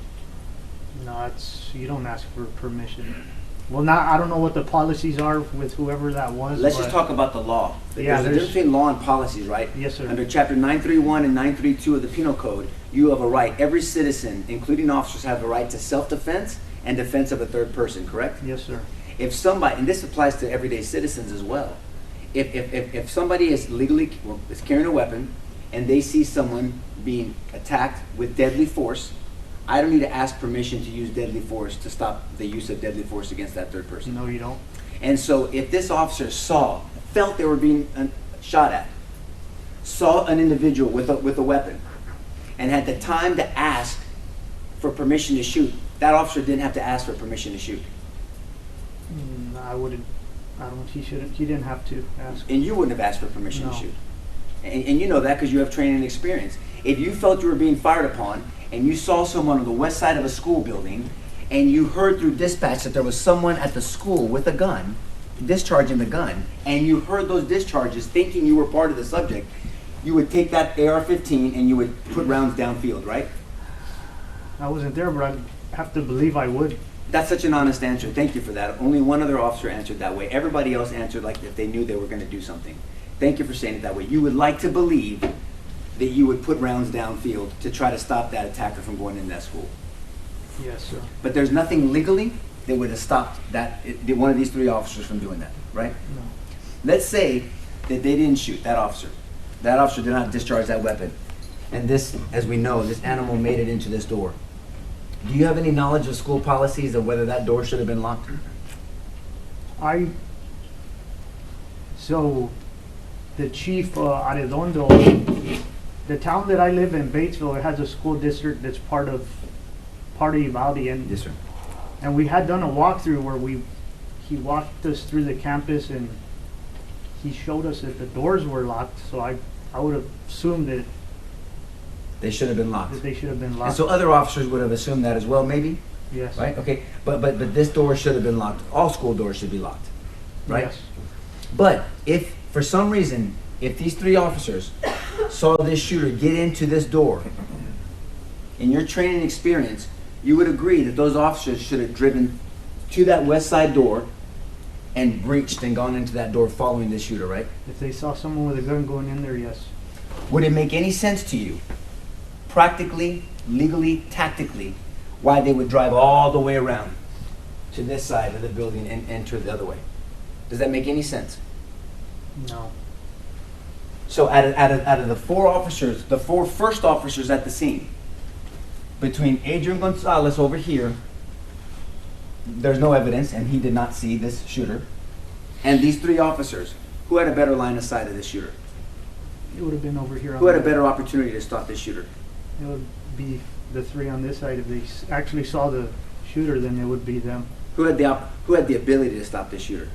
No, you don't ask for permission. Well, I don't know what the policies are with whoever that was. Let's just but- talk about the law. Yeah, There's a difference between law and policies, right? Yes, sir. Under Chapter 931 and 932 of the Penal Code, you have a right, every citizen, including officers, have a right to self-defense and defense of a third person, correct? Yes, sir. If somebody, and this applies to everyday citizens as well, if somebody is is carrying a weapon and they see someone being attacked with deadly force, I don't need to ask permission to use deadly force to stop the use of deadly force against that third person. No, you don't. And so if this officer felt they were being shot at, saw an individual with a weapon, and had the time to ask for permission to shoot, that officer didn't have to ask for permission to shoot. I don't, he didn't have to ask. And you wouldn't have asked for permission No. to shoot. and you know that because you have training and experience. If you felt you were being fired upon and you saw someone on the west side of a school building and you heard through dispatch that there was someone at the school with a gun, discharging the gun, and you heard those discharges thinking you were part of the subject, you would take that AR-15 and you would put rounds downfield, right? I wasn't there, but I have to believe I would. That's such an honest answer. Thank you for that. Only one other officer answered that way. Everybody else answered like if they knew they were going to do something. Thank you for saying it that way. You would like to believe that you would put rounds downfield to try to stop that attacker from going in that school. Yes, sir. But there's nothing legally that would have stopped one of these three officers from doing that, right? No. Let's say that they didn't shoot that officer. That officer did not discharge that weapon. And this, as we know, this animal made it into this door. Do you have any knowledge of school policies of whether that door should have been locked? So the chief Arredondo, the town that I live in, Batesville, it has a school district that's part of Uvalde, and Yes, sir. and we had done a walkthrough where he walked us through the campus and he showed us that the doors were locked. So I would have assumed that They should have been locked. they should have been And locked. so other officers would have assumed that as well, maybe? Yes. Right? Okay. But this door should have been locked. All school doors should be locked. Right? Yes. But if, for some reason, if these three officers saw this shooter get into this door, in your training experience, you would agree that those officers should have driven to that west side door and breached and gone into that door following this shooter, right? If they saw someone with a gun going in there, yes. Would it make any sense to you, practically, legally, tactically, why they would drive all the way around to this side of the building and enter the other way? Does that make any sense? No. So out of the four officers, the four first officers at the scene, between Adrian Gonzales over here, there's no evidence and he did not see this shooter, and these three officers, who had a better line of sight of this shooter? It would have been over here. Who had a better opportunity to stop this shooter? It would be the three on this side. If they actually saw the shooter, then it would be them. Who had the ability to stop this shooter?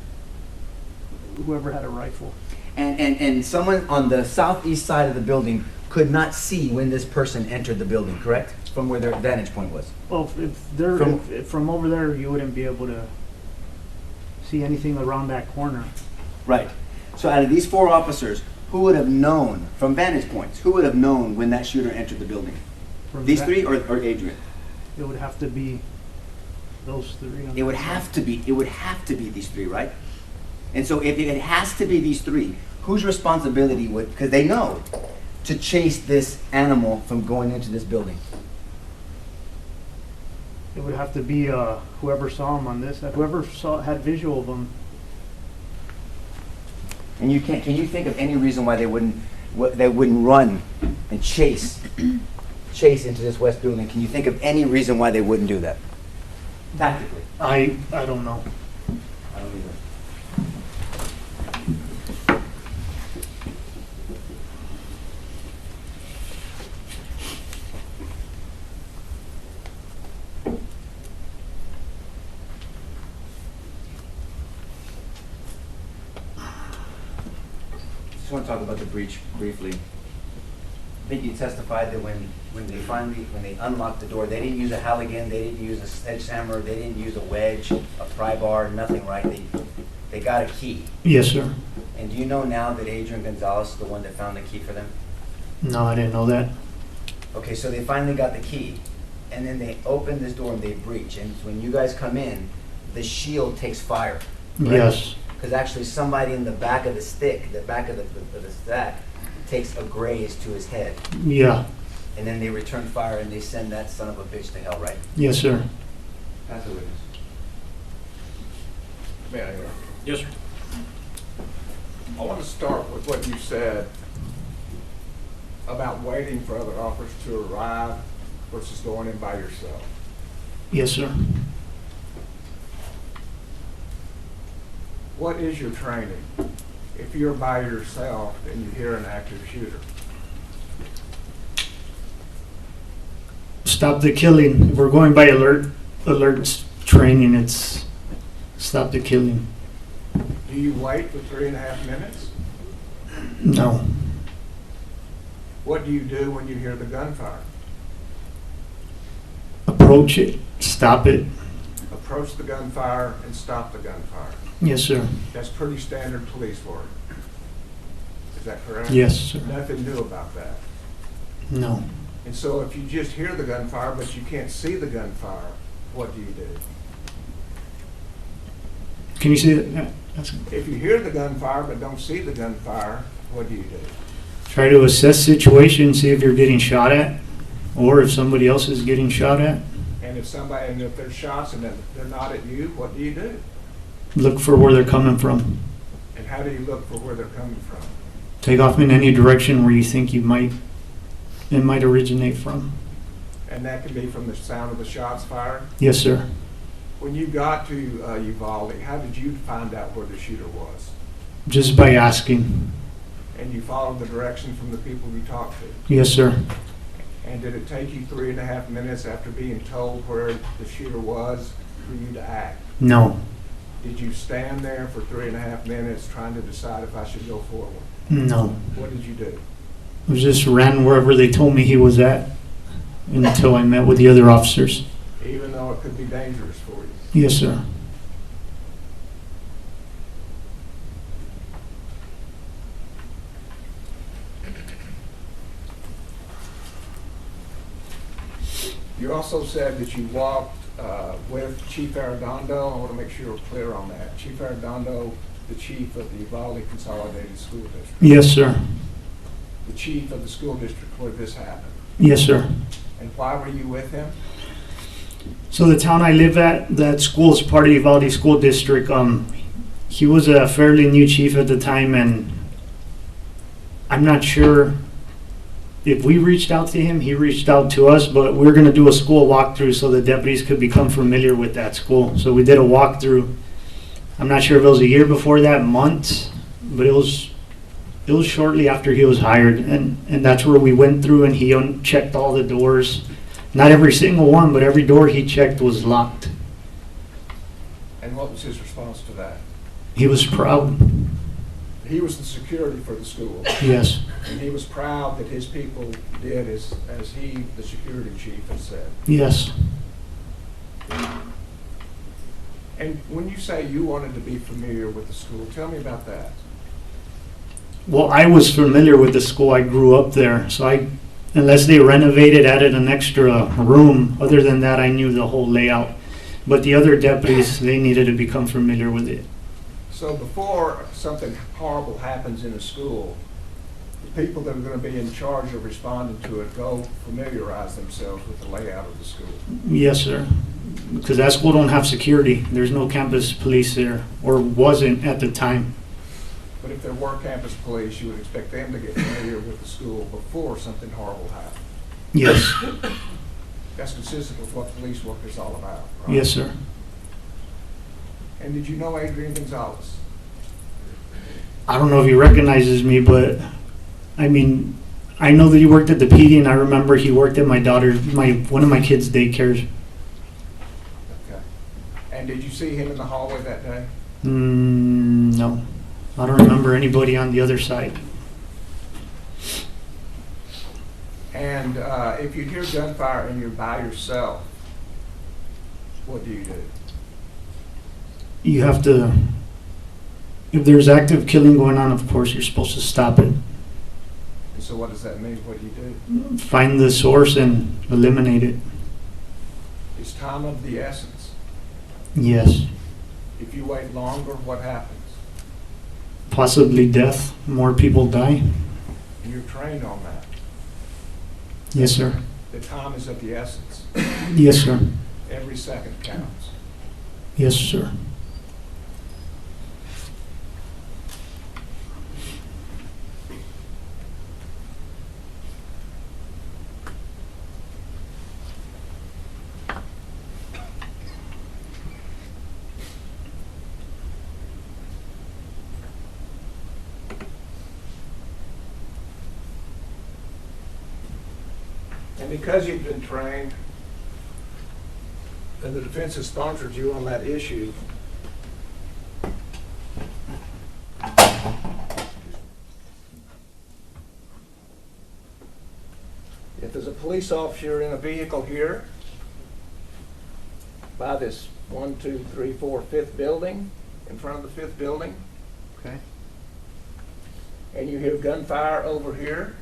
Whoever had a rifle. And someone on the southeast side of the building could not see when this person entered the building, correct? From where their vantage point was. Well, if they're if from over there, you wouldn't be able to see anything around that corner. Right. So out of these four officers, who would have known, from vantage points, who would have known when that shooter entered the building? From These that- three or Adrian? It would have to be those three. on It would that have side. to be these three, right? And so if it has to be these three, whose responsibility would, because they know, to chase this animal from going into this building? It would have to be whoever saw him on this. Whoever had visual of him. And can you think of any reason why they wouldn't run and chase into this west building? Can you think of any reason why they wouldn't do that? Tactically. I don't know. I don't either. I just want to talk about the breach briefly. I think you testified that when they unlocked the door, they didn't use a Halligan, they didn't use a sledgehammer, they didn't use a wedge, a pry bar, nothing, right? They got a key. Yes, sir. And do you know now that Adrian Gonzales is the one that found the key for them? No, I didn't know that. Okay, so they finally got the key, and then they open this door and they breach. And when you guys come in, the shield takes fire. Right? Yes. Because actually somebody in the back of the stick, the back of the stack, takes a graze to his head. Yeah. And then they return fire and they send that son of a bitch to hell, right? Yes, sir. That's a witness. May I interrupt? Yes, sir. I want to start with what you said about waiting for other officers to arrive versus going in by yourself. Yes, sir. What is your training if you're by yourself and you hear an active shooter? Stop the killing. If we're going by alert training, it's stop the killing. Do you wait for 3.5 minutes? No. What do you do when you hear the gunfire? Approach it, stop it. Approach the gunfire and stop the gunfire. Yes, sir. That's pretty standard police work. Is that correct? Yes, sir. Nothing new about that. No. And so if you just hear the gunfire but you can't see the gunfire, what do you do? Can you see that? Yeah, that's good. If you hear the gunfire but don't see the gunfire, what do you do? Try to assess situation, see if you're getting shot at, or if somebody else is getting shot at. And if there's shots and they're not at you, what do you do? Look for where they're coming from. And how do you look for where they're coming from? Take off in any direction where you think it might originate from. And that can be from the sound of the shots fired. Yes, sir. When you got to Uvalde, how did you find out where the shooter was? Just by asking. And you followed the direction from the people you talked to? Yes, sir. And did it take you 3.5 minutes after being told where the shooter was for you to act? No. Did you stand there for 3.5 minutes trying to decide if I should go forward? No. What did you do? I just ran wherever they told me he was at until I met with the other officers. Even though it could be dangerous for you? Yes, sir. You also said that you walked with Chief Arredondo. I want to make sure we're clear on that. Chief Arredondo, the chief of the Uvalde Consolidated School District. Yes, sir. The chief of the school district where this happened. Yes, sir. And why were you with him? So the town I live at, that school is part of Uvalde School District. He was a fairly new chief at the time, and I'm not sure if we reached out to him, he reached out to us, but we were going to do a school walkthrough so the deputies could become familiar with that school. So we did a walkthrough. I'm not sure if it was a year before that, months, but it was shortly after he was hired, and that's where we went through and he checked all the doors. Not every single one, but every door he checked was locked. And what was his response to that? He was proud. He was the security for the school. Yes. And he was proud that his people did as he, the security chief, had said. Yes. And when you say you wanted to be familiar with the school, tell me about that. Well, I was familiar with the school. I grew up there. So unless they renovated, added an extra room, other than that, I knew the whole layout. But the other deputies, they needed to become familiar with it. So before something horrible happens in a school, the people that are going to be in charge of responding to it go familiarize themselves with the layout of the school. Yes, sir. Because that school don't have security. There's no campus police there, or wasn't at the time. But if there were campus police, you would expect them to get familiar with the school before something horrible happened. Yes. That's consistent with what police work is all about, right? Yes, sir. And did you know Adrian Gonzales? I don't know if he recognizes me, but I mean, I know that he worked at the PD, and I remember he worked at one of my kids' daycares. Okay. And did you see him in the hallway that day? No. I don't remember anybody on the other side. And if you hear gunfire and you're by yourself, what do you do? You have to, if there's active killing going on, of course, you're supposed to stop it. And so what does that mean? What do you do? Find the source and eliminate it. Is time of the essence? Yes. If you wait longer, what happens? Possibly death. More people die. And you're trained on that. Yes, sir. The time is of the essence. Yes, sir. Every second counts. Yes, sir. And because you've been trained and the defense has sponsored you on that issue, police officer in a vehicle here by this 1, 2, 3, 4, 5th building, in front of the 5th building, Okay. and you hear gunfire over here,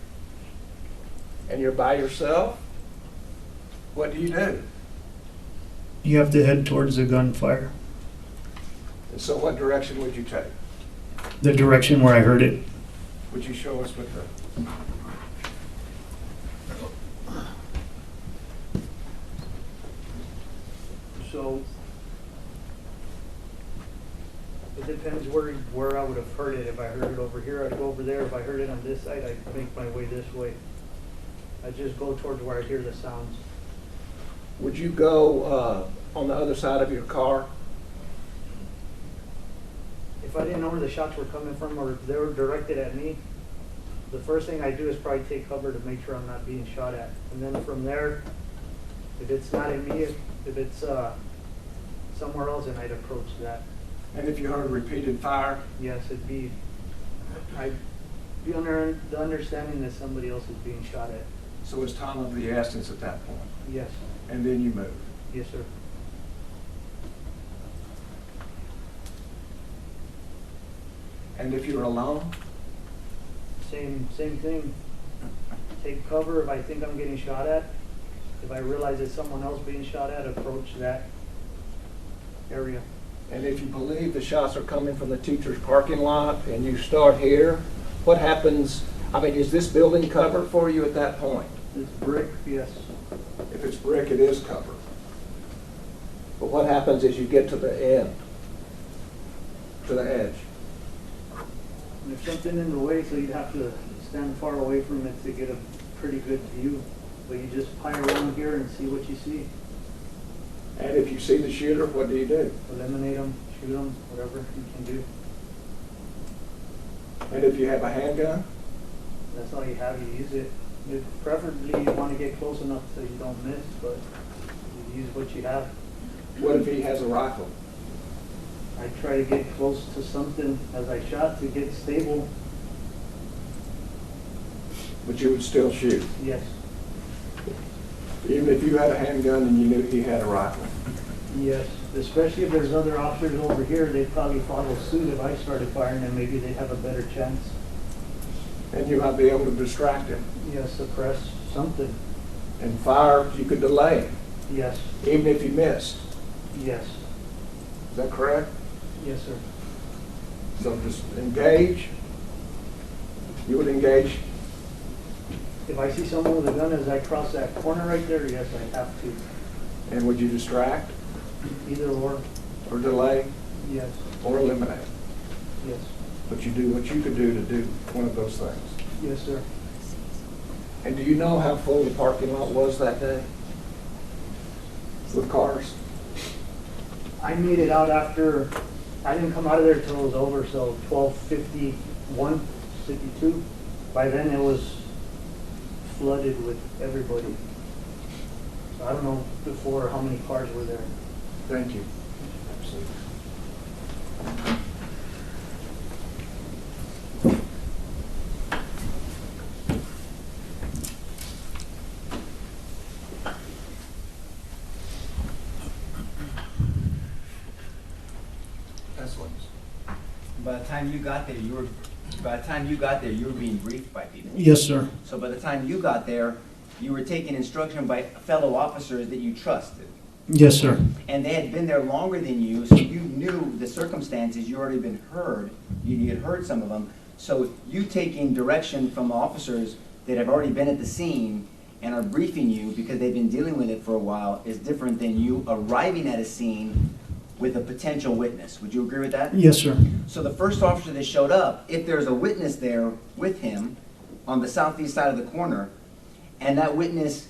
and you're by yourself, what do? You have to head towards the gunfire. And so what direction would you take? The direction where I heard it. Would you show us with the... So it depends where I would have heard it. If I heard it over here, I'd go over there. If I heard it on this side, I'd make my way this way. I just go towards where I hear the sounds. Would you go on the other side of your car? If I didn't know where the shots were coming from or if they were directed at me, the first thing I do is probably take cover to make sure I'm not being shot at. And then from there, if it's not at me, if it's somewhere else, then I'd approach that. And if you heard repeated fire? Yes, I'd be under the understanding that somebody else is being shot at. So it's time of the essence at that point. Yes, And then you move. yes, sir. And if you're alone? Same thing. Take cover if I think I'm getting shot at. If I realize it's someone else being shot at, approach that area. And if you believe the shots are coming from the teacher's parking lot and you start here, what happens? I mean, is this building covered for you at that point? It's brick, yes. If it's brick, it is covered. But what happens as you get to the end, to the edge? There's something in the way, so you'd have to stand far away from it to get a pretty good view. But you just pile around here and see what you see. And if you see the shooter, what do you do? Eliminate them, shoot them, whatever you can do. And if you have a handgun? That's all you have, you use it. Preferably you want to get close enough so you don't miss, but you use what you have. What if he has a rifle? I try to get close to something as I shot to get stable. But you would still shoot, Yes, even if you had a handgun and you knew he had a rifle. yes. Especially if there's other officers over here, they'd probably follow suit if I started firing, and maybe they'd have a better chance. And you might be able to distract him. Yes, suppress something. And fire, you could delay, Yes, even if you missed. yes, Is that correct? yes, sir. So just engage. You would engage. If I see someone with a gun as I cross that corner right there, yes, I have to. And would you distract Either or, or delay yes, or eliminate? yes, But you do what you could do to do one of those things. yes, sir. And do you know how full the parking lot was that day? With cars? I made it out after, I didn't come out of there till it was over, so 12:51, 52. By then it was flooded with everybody. So I don't know before how many cars were there. Thank you. That's what. By the time you got there, you were being briefed by people. Yes, sir. So by the time you got there, you were taking instruction by fellow officers that you trusted. Yes, sir. And they had been there longer than you, so you knew the circumstances, you already been heard, you had heard some of them. So you taking direction from officers that have already been at the scene and are briefing you because they've been dealing with it for a while is different than you arriving at a scene with a potential witness. Would you agree with that? Yes, sir. So the first officer that showed up, if there's a witness there with him on the southeast side of the corner, and that witness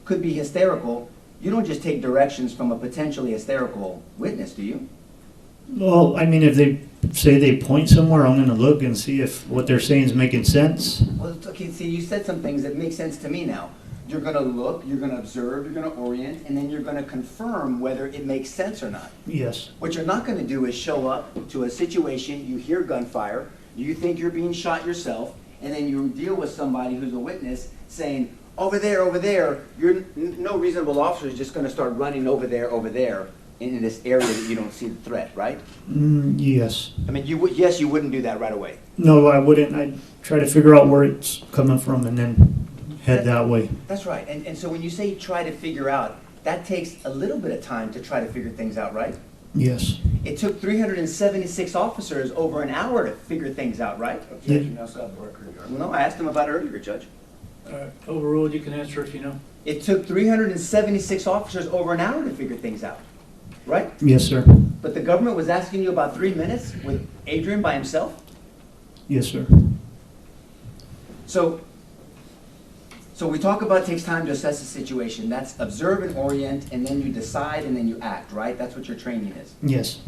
could be hysterical, you don't just take directions from a potentially hysterical witness, do you? Well, I mean, if they say they point somewhere, I'm gonna look and see if what they're saying is making sense. Well, it's okay, see, you said some things that make sense to me now. You're gonna look, you're gonna observe, you're gonna orient, and then you're gonna confirm whether it makes sense or not. Yes. What you're not gonna do is show up to a situation, you hear gunfire, you think you're being shot yourself, and then you deal with somebody who's a witness saying, over there, no reasonable officer is just gonna start running over there, in this area that you don't see the threat, right? Yes. I mean, yes, you wouldn't do that right away. No, I wouldn't. I'd try to figure out where it's coming from and then head that way. That's right, and so when you say try to figure out, that takes a little bit of time to try to figure things out, right? Yes. It took 376 officers over an hour to figure things out, right? Objection outside the record, Your Honor. Well, no, I asked him about it earlier, Judge. Overruled, you can answer if you know. It took 376 officers over an hour to figure things out, right? Yes, sir. But the government was asking you about 3 minutes with Adrian by himself? Yes, sir. So we talk about it takes time to assess the situation. That's observe and orient, and then you decide, and then you act, right? That's what your training is. Yes.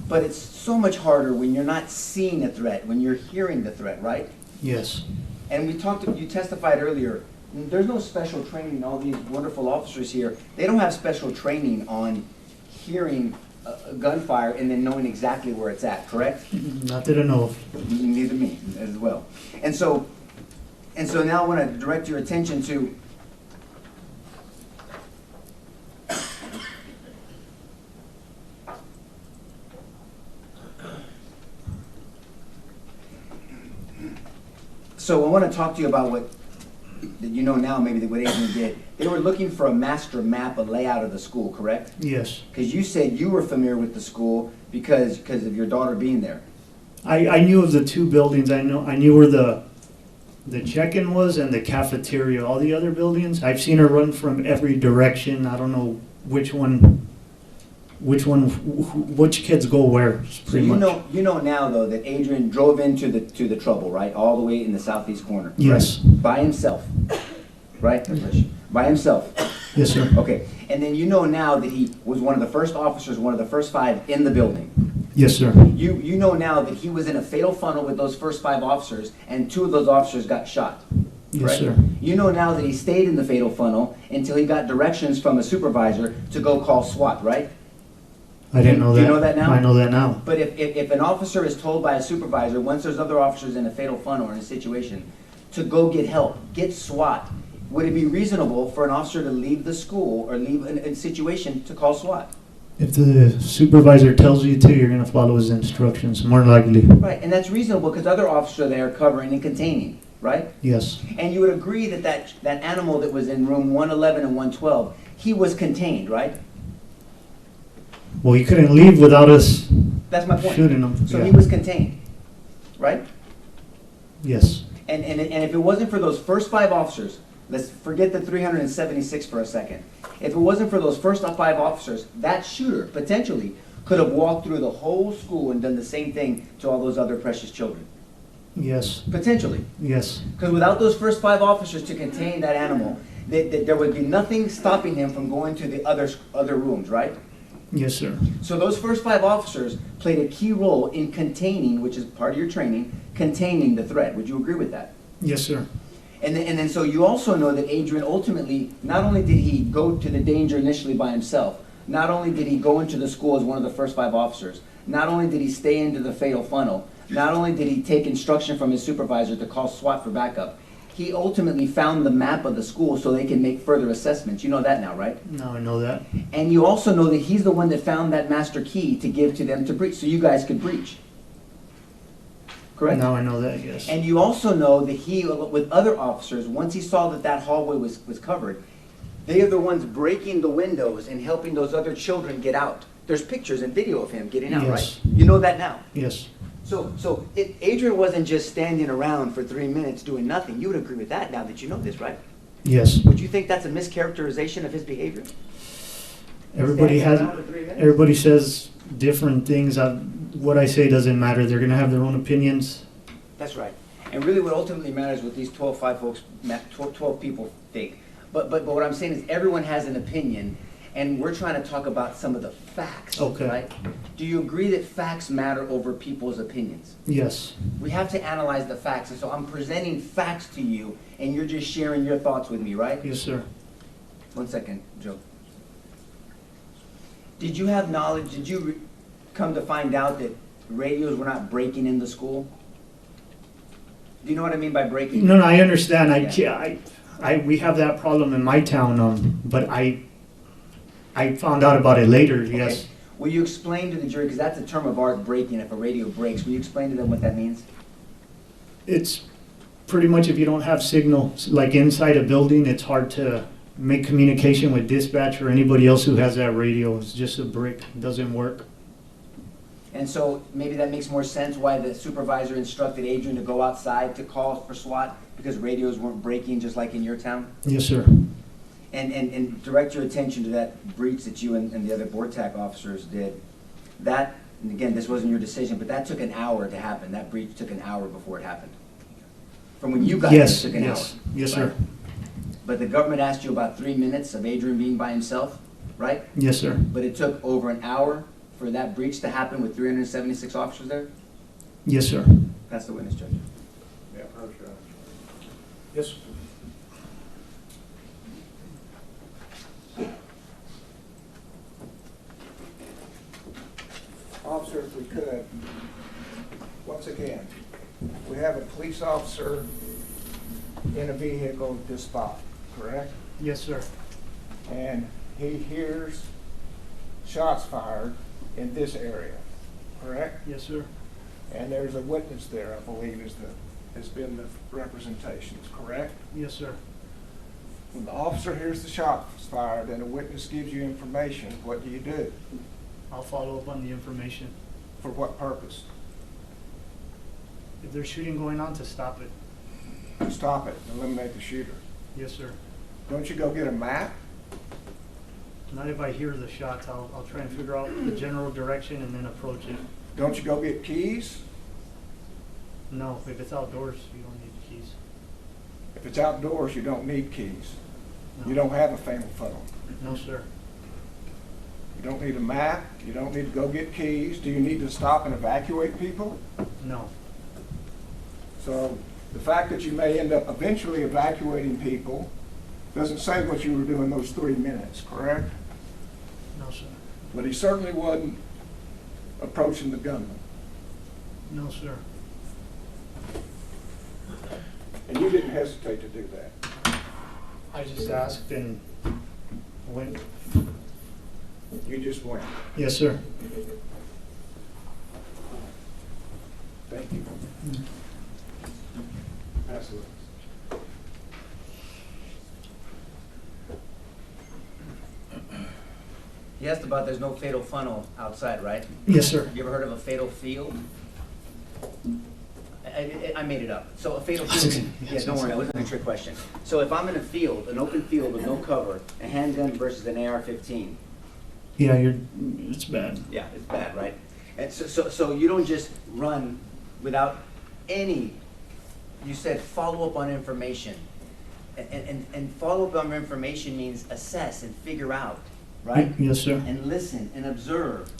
But it's so much harder when you're not seeing a threat, when you're hearing the threat, right? Yes. And you testified earlier, there's no special training. All these wonderful officers here, they don't have special training on hearing a gunfire and then knowing exactly where it's at, correct? Not that I know of. Neither me as well. And so now I want to direct your attention to So I want to talk to you about what that you know now, maybe what Adrian did. They were looking for a master map, a layout of the school, correct? Yes. Because you said you were familiar with the school because of your daughter being there. I knew of the two buildings. I knew where the check-in was and the cafeteria. All the other buildings, I've seen her run from every direction. I don't know which kids go where. So you know now though that Adrian drove into the trouble, right? All the way in the southeast corner. Yes. Right? By himself, right? By himself. Yes, sir. Okay. And then you know now that he was one of the first officers, one of the first 5 in the building. Yes, sir. You know now that he was in a fatal funnel with those first 5 officers, and 2 of those officers got shot. Yes, right? sir. You know now that he stayed in the fatal funnel until he got directions from a supervisor to go call SWAT, right? I didn't know that. Do you know that now? I know that now. But if an officer is told by a supervisor, once there's other officers in a fatal funnel or in a situation, to go get help, get SWAT, would it be reasonable for an officer to leave the school or leave a situation to call SWAT? If the supervisor tells you to, you're going to follow his instructions, more likely. Right, and that's reasonable because other officers are there covering and containing, right? Yes. And you would agree that animal that was in room 111 and 112, he was contained, right? Well, he couldn't leave without us That's my point. shooting him. So Yeah. he was contained, right? Yes. And if it wasn't for those first 5 officers, let's forget the 376 for a second. If it wasn't for those first 5 officers, that shooter potentially could have walked through the whole school and done the same thing to all those other precious children. Yes. Potentially. Yes. Because without those first 5 officers to contain that animal, there would be nothing stopping him from going to the other rooms, right? Yes, sir. So those first 5 officers played a key role in containing, which is part of your training, containing the threat. Would you agree with that? Yes, sir. And then so you also know that Adrian ultimately, not only did he go to the danger initially by himself, not only did he go into the school as one of the first 5 officers, not only did he stay into the fatal funnel, not only did he take instruction from his supervisor to call SWAT for backup, he ultimately found the map of the school so they can make further assessments. You know that now, right? Now I know that. And you also know that he's the one that found that master key to give to them to breach, so you guys could breach. Correct? Now I know that, yes. And you also know that he, with other officers, once he saw that hallway was covered, they are the ones breaking the windows and helping those other children get out. There's pictures and video of him getting out, Yes. right? You know that now. Yes. So Adrian wasn't just standing around for 3 minutes doing nothing. You would agree with that now that you know this, right? Yes. Would you think that's a mischaracterization of his behavior? Everybody Standing has, around for 3 minutes? everybody says different things. What I say doesn't matter. They're going to have their own opinions. That's right. And really what ultimately matters what these 12 people think. But what I'm saying is everyone has an opinion, and we're trying to talk about some of the facts, Okay. right? Do you agree that facts matter over people's opinions? Yes. We have to analyze the facts, and so I'm presenting facts to you, and you're just sharing your thoughts with me, right? Yes, sir. 1 second, Joe. Did you have knowledge, did you come to find out that radios were not breaking in the school? Do you know what I mean by breaking? No, I understand. Yeah. we have that problem in my town, but I found out about it later, yes. Okay. Will you explain to the jury, because that's a term of art, breaking, if a radio breaks, will you explain to them what that means? It's pretty much if you don't have signal, like inside a building, it's hard to make communication with dispatch or anybody else who has that radio. It's just a brick, it doesn't work. And so maybe that makes more sense why the supervisor instructed Adrian to go outside to call for SWAT, because radios weren't breaking just like in your town? Yes, sir. And direct your attention to that breach that you and the other board TAC officers did. That, and again, this wasn't your decision, but that took an hour to happen. That breach took an hour before it happened. From when you got there, it Yes, took an yes, hour. yes, right? sir. But the government asked you about 3 minutes of Adrian being by himself, right? Yes, sir. But it took over an hour for that breach to happen with 376 officers there? Yes, sir. That's the witness, Judge. Yeah, approach, Judge. Yes. Officer, if we could, once again, we have a police officer in a vehicle at this spot, correct? Yes, sir. And he hears shots fired in this area, correct? Yes, sir. And there's a witness there, I believe, has been the representations, correct? Yes, sir. When the officer hears the shots fired and a witness gives you information, what do you do? I'll follow up on the information. For what purpose? If there's shooting going on, to stop it. To stop it, eliminate the shooter. Yes, sir. Don't you go get a map? Not if I hear the shots. I'll try and figure out the general direction and then approach it. Don't you go get keys? No, if it's outdoors, you don't need keys. If it's outdoors, you don't need keys. No. You don't have a family phone. No, sir. You don't need a map. You don't need to go get keys. Do you need to stop and evacuate people? No. So the fact that you may end up eventually evacuating people doesn't say what you were doing those 3 minutes, correct? No, sir. But he certainly wasn't approaching the gunman. No, sir. And you didn't hesitate to do that. I just asked and went. You just went. Yes, sir. Thank you. Absolutely. You asked about there's no fatal funnel outside, right? Yes, sir. You ever heard of a fatal field? I made it up. So a fatal field, yeah, don't worry, it wasn't a trick question. So if I'm in a field, an open field with no cover, a handgun versus an AR-15, Yeah, it's bad. yeah, it's bad, right? And so you don't just run without any, you said follow up on information. And follow up on information means assess and figure out, right? Yes, sir. And listen and observe.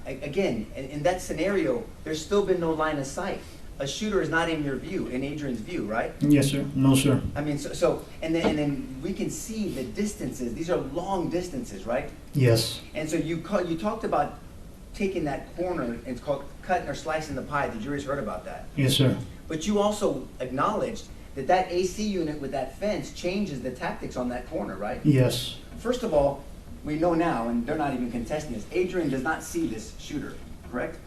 Again, in that scenario, there's still been no line of sight. A shooter is not in your view, in Adrian's view, right? Yes, sir. No, sir. I mean, and then we can see the distances. These are long distances, right? Yes. And so you talked about taking that corner, and it's called cutting or slicing the pie. The jury's heard about that. Yes, sir. But you also acknowledged that AC unit with that fence changes the tactics on that corner, right? Yes. First of all, we know now, and they're not even contesting this, Adrian does not see this shooter, correct?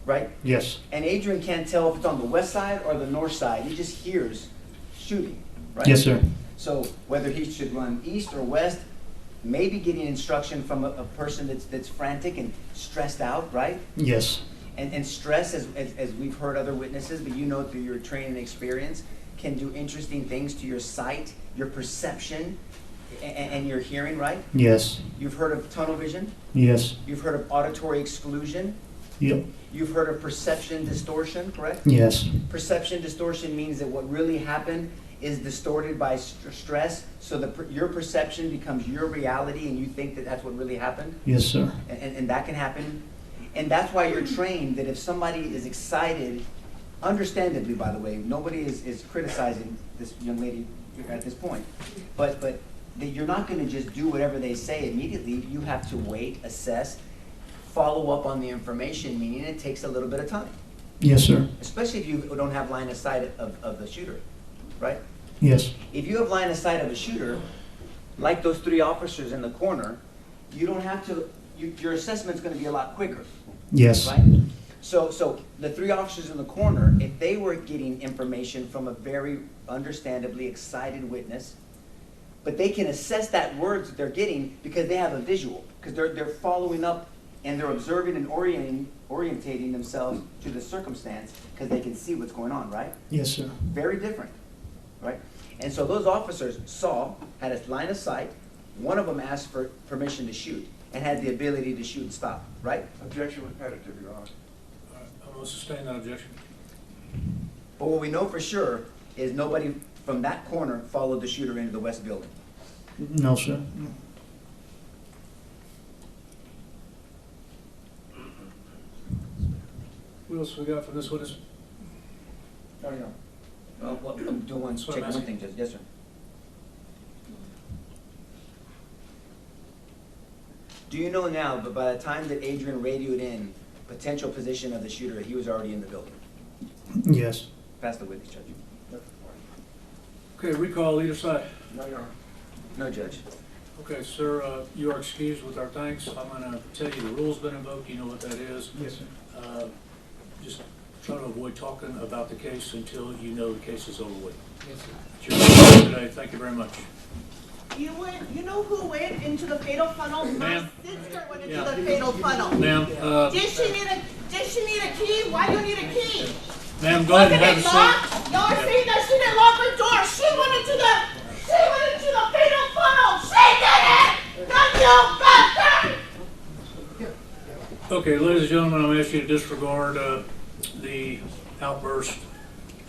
Right? Yes. And Adrian can't tell if it's on the west side or the north side. He just hears shooting, right? Yes, sir. So whether he should run east or west, maybe getting instruction from a person that's frantic and stressed out, right? Yes. And stress, as we've heard other witnesses, but you know through your training and experience, can do interesting things to your sight, your perception, and your hearing, right? Yes. You've heard of tunnel vision. Yes. You've heard of auditory exclusion. Yep. You've heard of perception distortion, correct? Yes. Perception distortion means that what really happened is distorted by stress, so your perception becomes your reality and you think that that's what really happened. Yes, sir. And that can happen. And that's why you're trained that if somebody is excited, understandably, by the way, nobody is criticizing this young lady at this point, but that you're not going to just do whatever they say immediately. You have to wait, assess, follow up on the information, meaning it takes a little bit of time. Yes, sir. Especially if you don't have line of sight of the shooter, right? Yes. If you have line of sight of a shooter, like those 3 officers in the corner, you don't have to, your assessment's gonna be a lot quicker. Yes. Right? So the 3 officers in the corner, if they were getting information from a very understandably excited witness, but they can assess that words that they're getting because they have a visual, because they're following up and they're observing and orientating themselves to the circumstance because they can see what's going on, right? Yes, sir. Very different, right? And so those officers had a line of sight, one of them asked for permission to shoot and had the ability to shoot and stop, right? Objection repetitive, Your Honor. I'm going to sustain that objection. But what we know for sure is nobody from that corner followed the shooter into the west building. No, sir. What else we got from this witness? No, Your Honor. Well, I'm doing one, That's what check I'm one asking. thing, Judge. Yes, sir. Do you know now, but by the time that Adrian radioed in potential position of the shooter, he was already in the building? Yes. Pass the witness, Judge. Okay, recall either side. No, Your Honor. No, Judge. Okay, sir, you are excused with our thanks. I'm going to tell you the rule's been invoked. You know what that is. Yes, sir. Just try to avoid talking about the case until you know the case is over with. Yes, sir. It's your today. Thank you very much. You know who went into the fatal funnel? My Ma'am? sister went into Yeah. the fatal funnel. Ma'am, Did she need a key? Why do you need a key? ma'am, go ahead and have a Wasn't it seat. locked? Y'all are saying that she didn't lock her door. She went into the fatal funnel. She did it! Not you, bastard! Okay, ladies and gentlemen, I'm going to ask you to disregard the outburst.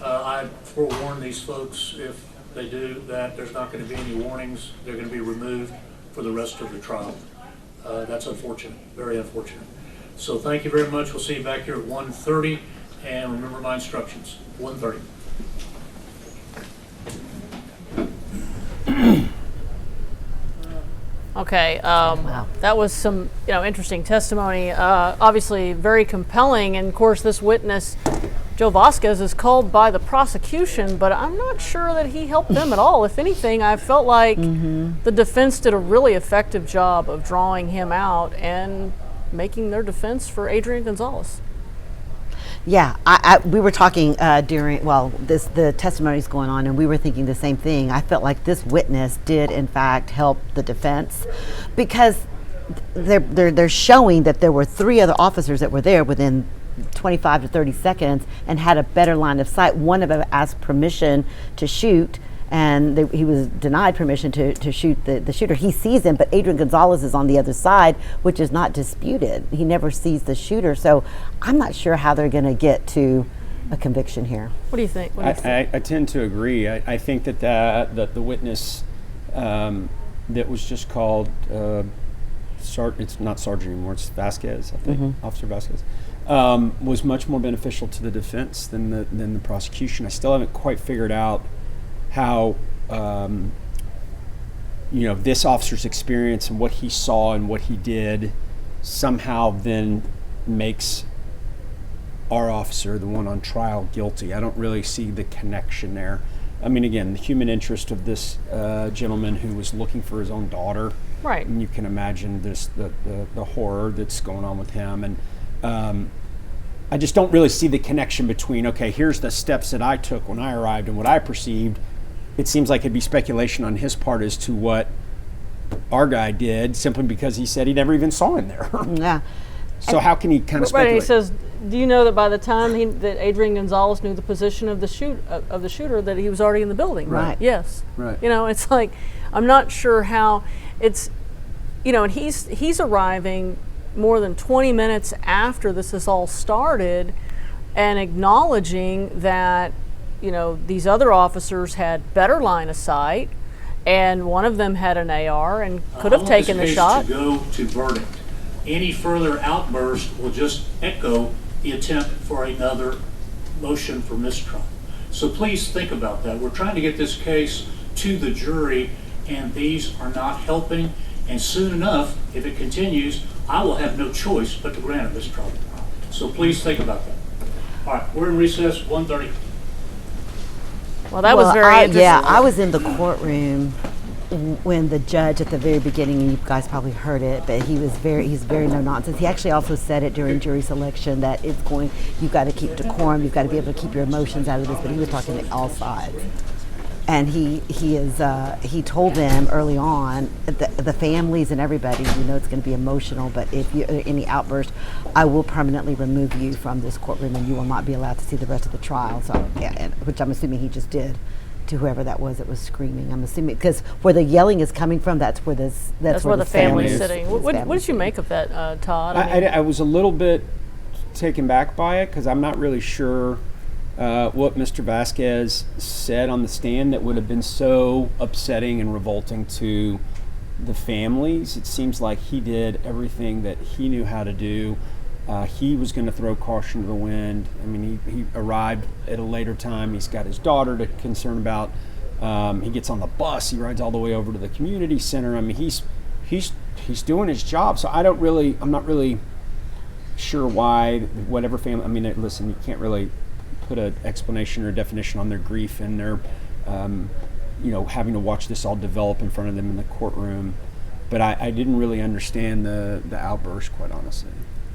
I forewarn these folks, if they do that, there's not going to be any warnings. They're going to be removed for the rest of the trial. That's unfortunate, very unfortunate. So thank you very much. We'll see you back here at 1:30, and remember my instructions, 1:30. Okay, that was some, interesting testimony. Obviously, very compelling. And of course, this witness, Joe Vasquez, is called by the prosecution, but I'm not sure that he helped them at all. If anything, I felt like the defense did a really effective job of drawing him out and making their defense for Adrian Gonzales. Yeah, we were talking during, the testimony's going on, and we were thinking the same thing. I felt like this witness did, in fact, help the defense because they're showing that there were 3 other officers that were there within 25 to 30 seconds and had a better line of sight. One of them asked permission to shoot, and he was denied permission to shoot the shooter. He sees him, but Adrian Gonzales is on the other side, which is not disputed. He never sees the shooter, so I'm not sure how they're going to get to a conviction here. What do you think? I tend to agree. I think that the witness that was just called, it's not Sergeant anymore, it's Vasquez, I think, Officer Vasquez, was much more beneficial to the defense than the prosecution. I still haven't quite figured out how this officer's experience and what he saw and what he did somehow then makes our officer, the one on trial, guilty. I don't really see the connection there. I mean, again, the human interest of this gentleman who was looking for his own daughter. Right. And you can imagine the horror that's going on with him. And I just don't really see the connection between, okay, here's the steps that I took when I arrived and what I perceived. It seems like it'd be speculation on his part as to what our guy did, simply because he said he never even saw him there. Yeah. So how can he kind of speculate? Right, he says, do you know that by the time that Adrian Gonzales knew the position of the shooter, that he was already in the building? Right. Yes. Right. It's like, I'm not sure how it's, and he's arriving more than 20 minutes after this has all started and acknowledging that, these other officers had better line of sight, and one of them had an AR and could have taken the shot. I want this case to go to verdict. Any further outburst will just echo the attempt for another motion for mistrial. So please think about that. We're trying to get this case to the jury, and these are not helping. And soon enough, if it continues, I will have no choice but to grant a mistrial. So please think about that. All right, we're in recess, 1:30. Well, that was very interesting. Yeah, I was in the courtroom when the judge at the very beginning, and you guys probably heard it, but he's very no nonsense. He actually also said it during jury selection that you've got to keep decorum, you've got to be able to keep your emotions out of this, but he was talking to all sides. And he told them early on, the families and everybody, it's going to be emotional, but if you any outburst, I will permanently remove you from this courtroom and you will not be allowed to see the rest of the trial. So, yeah, which I'm assuming he just did to whoever that was screaming. I'm assuming, because where the yelling is coming from, that's where the family's sitting. What What did you make of that, Todd? I was a little bit taken back by it because I'm not really sure what Mr. Vasquez said on the stand that would have been so upsetting and revolting to the families. It seems like he did everything that he knew how to do. He was going to throw caution to the wind. I mean, he arrived at a later time. He's got his daughter to concern about. He gets on the bus. He rides all the way over to the community center. I mean, he's doing his job. So I'm not really sure why whatever family. I mean, listen, you can't really put an explanation or a definition on their grief and their, having to watch this all develop in front of them in the courtroom. But I didn't really understand the outburst, quite honestly.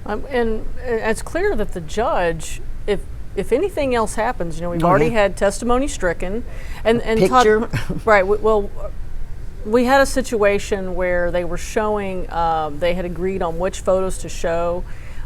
And it's clear that the judge, if anything else happens, we've already had testimony stricken, and picture. Todd, right? Well, we had a situation where they were showing, they had agreed on which photos to show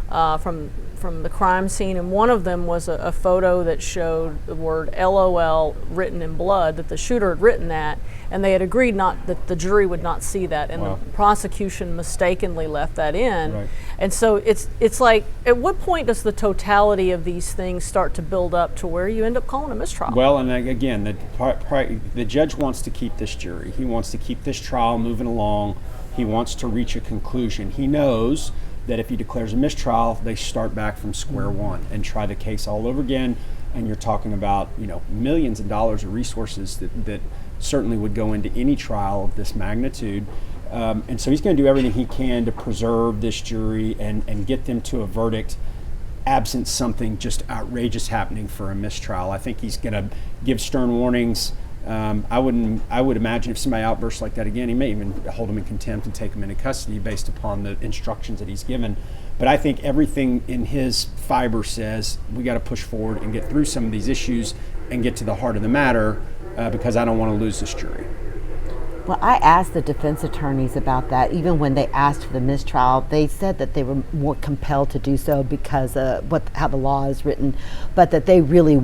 from the crime scene, and one of them was a photo that showed the word LOL written in blood, that the shooter had written that, and they had agreed that the jury would not see that, and the prosecution mistakenly left that in. Right. And so it's like, at what point does the totality of these things start to build up to where you end up calling a mistrial? Well, and again, the judge wants to keep this jury. He wants to keep this trial moving along. He wants to reach a conclusion. He knows that if he declares a mistrial, they start back from square one and try the case all over again. And you're talking about, millions of dollars of resources that certainly would go into any trial of this magnitude. And so he's going to do everything he can to preserve this jury and get them to a verdict absent something just outrageous happening for a mistrial. I think he's going to give stern warnings. I would imagine if somebody outbursts like that again, he may even hold them in contempt and take them into custody based upon the instructions that he's given. But I think everything in his fiber says we got to push forward and get through some of these issues and get to the heart of the matter because I don't want to lose this jury. Well, I asked the defense attorneys about that. Even when they asked for the mistrial, they said that they were more compelled to do so because of how the law is written, but that they really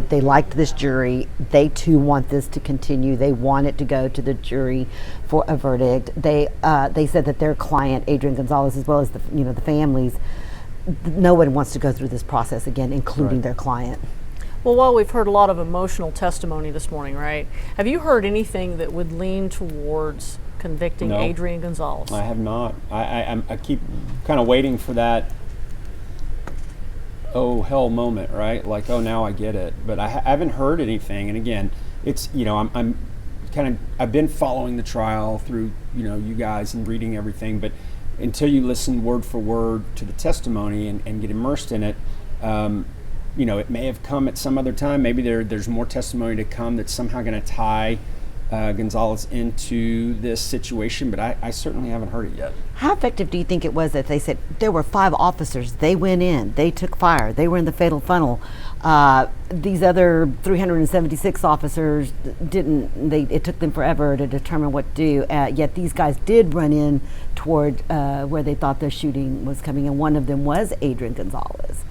they liked this jury. They too want this to continue. They want it to go to the jury for a verdict. They said that their client, Adrian Gonzales, as well as the families, no one wants to go through this process again, including their client. Well, while we've heard a lot of emotional testimony this morning, right? Have you heard anything that would lean towards convicting Adrian Gonzales? I have not. I keep kind of waiting for that oh hell moment, right? Like, oh, now I get it. But I haven't heard anything. And again, it's I've been following the trial through you guys and reading everything, but until you listen word for word to the testimony and get immersed in it. It may have come at some other time. Maybe there's more testimony to come that's somehow going to tie Gonzales into this situation, but I certainly haven't heard it yet. How effective do you think it was that they said there were 5 officers, they went in, they took fire, they were in the fatal funnel. These other 376 officers it took them forever to determine what to do, yet these guys did run in toward where they thought the shooting was coming, and one of them was Adrian Gonzales.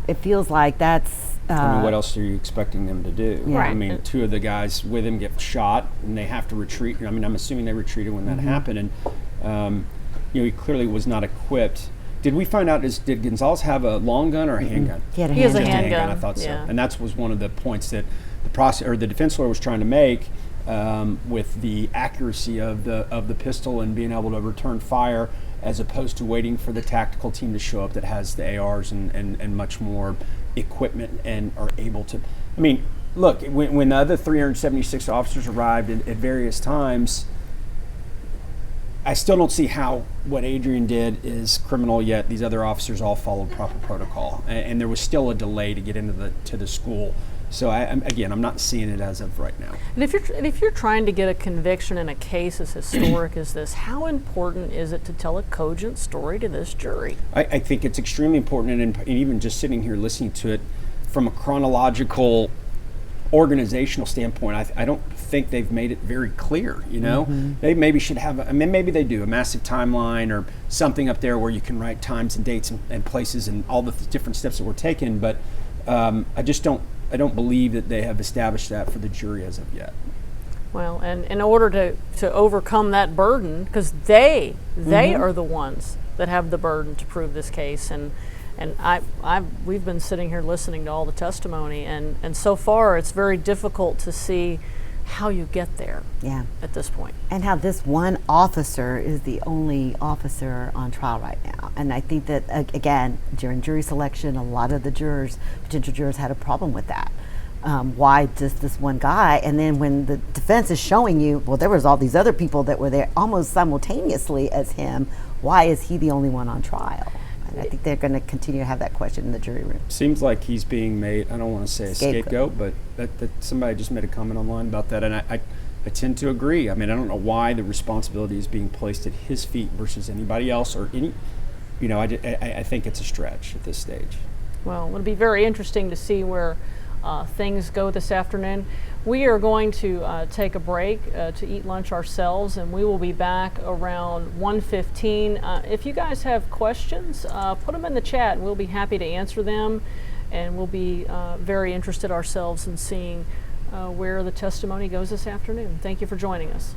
It feels like that's... what else are you expecting them to do? Yeah. Right. I mean, 2 of the guys with him get shot, and they have to retreat. I mean, I'm assuming they retreated when that happened, and he clearly was not equipped. Did we find out, did Gonzales have a long gun or a handgun? He had a He has a handgun. handgun. I thought so. Yeah. And that was one of the points that the defense lawyer was trying to make with the accuracy of the pistol and being able to return fire, as opposed to waiting for the tactical team to show up that has the ARs and much more equipment and are able to. I mean, look, when the other 376 officers arrived at various times, I still don't see how what Adrian did is criminal, yet these other officers all followed proper protocol. And there was still a delay to get into the school. So again, I'm not seeing it as of right now. And if you're trying to get a conviction in a case as historic as this, how important is it to tell a cogent story to this jury? I think it's extremely important, and even just sitting here listening to it from a chronological, organizational standpoint, I don't think they've made it very clear. You know, they maybe should have. I mean, maybe they do a massive timeline or something up there where you can write times and dates and places and all the different steps that were taken. But I just don't. I don't believe that they have established that for the jury as of yet. Well, and in order to overcome that burden, because they are the ones that have the burden to prove this case, and we've been sitting here listening to all the testimony, and so far it's very difficult to see how you get there. Yeah. At this point. And how this one officer is the only officer on trial right now. And I think that, again, during jury selection, a lot of the potential jurors had a problem with that. Why just this one guy? And then when the defense is showing you, well, there was all these other people that were there almost simultaneously as him, why is he the only one on trial? And I think they're going to continue to have that question in the jury room. Seems like he's being made, I don't want to say a scapegoat, but that somebody just made a comment online about that, and I tend to agree. I mean, I don't know why the responsibility is being placed at his feet versus anybody else or any, you know, I think it's a stretch at this stage. Well, it'll be very interesting to see where things go this afternoon. We are going to take a break to eat lunch ourselves, and we will be back around 1:15. If you guys have questions, put them in the chat, and we'll be happy to answer them, and we'll be very interested ourselves in seeing where the testimony goes this afternoon. Thank you for joining us.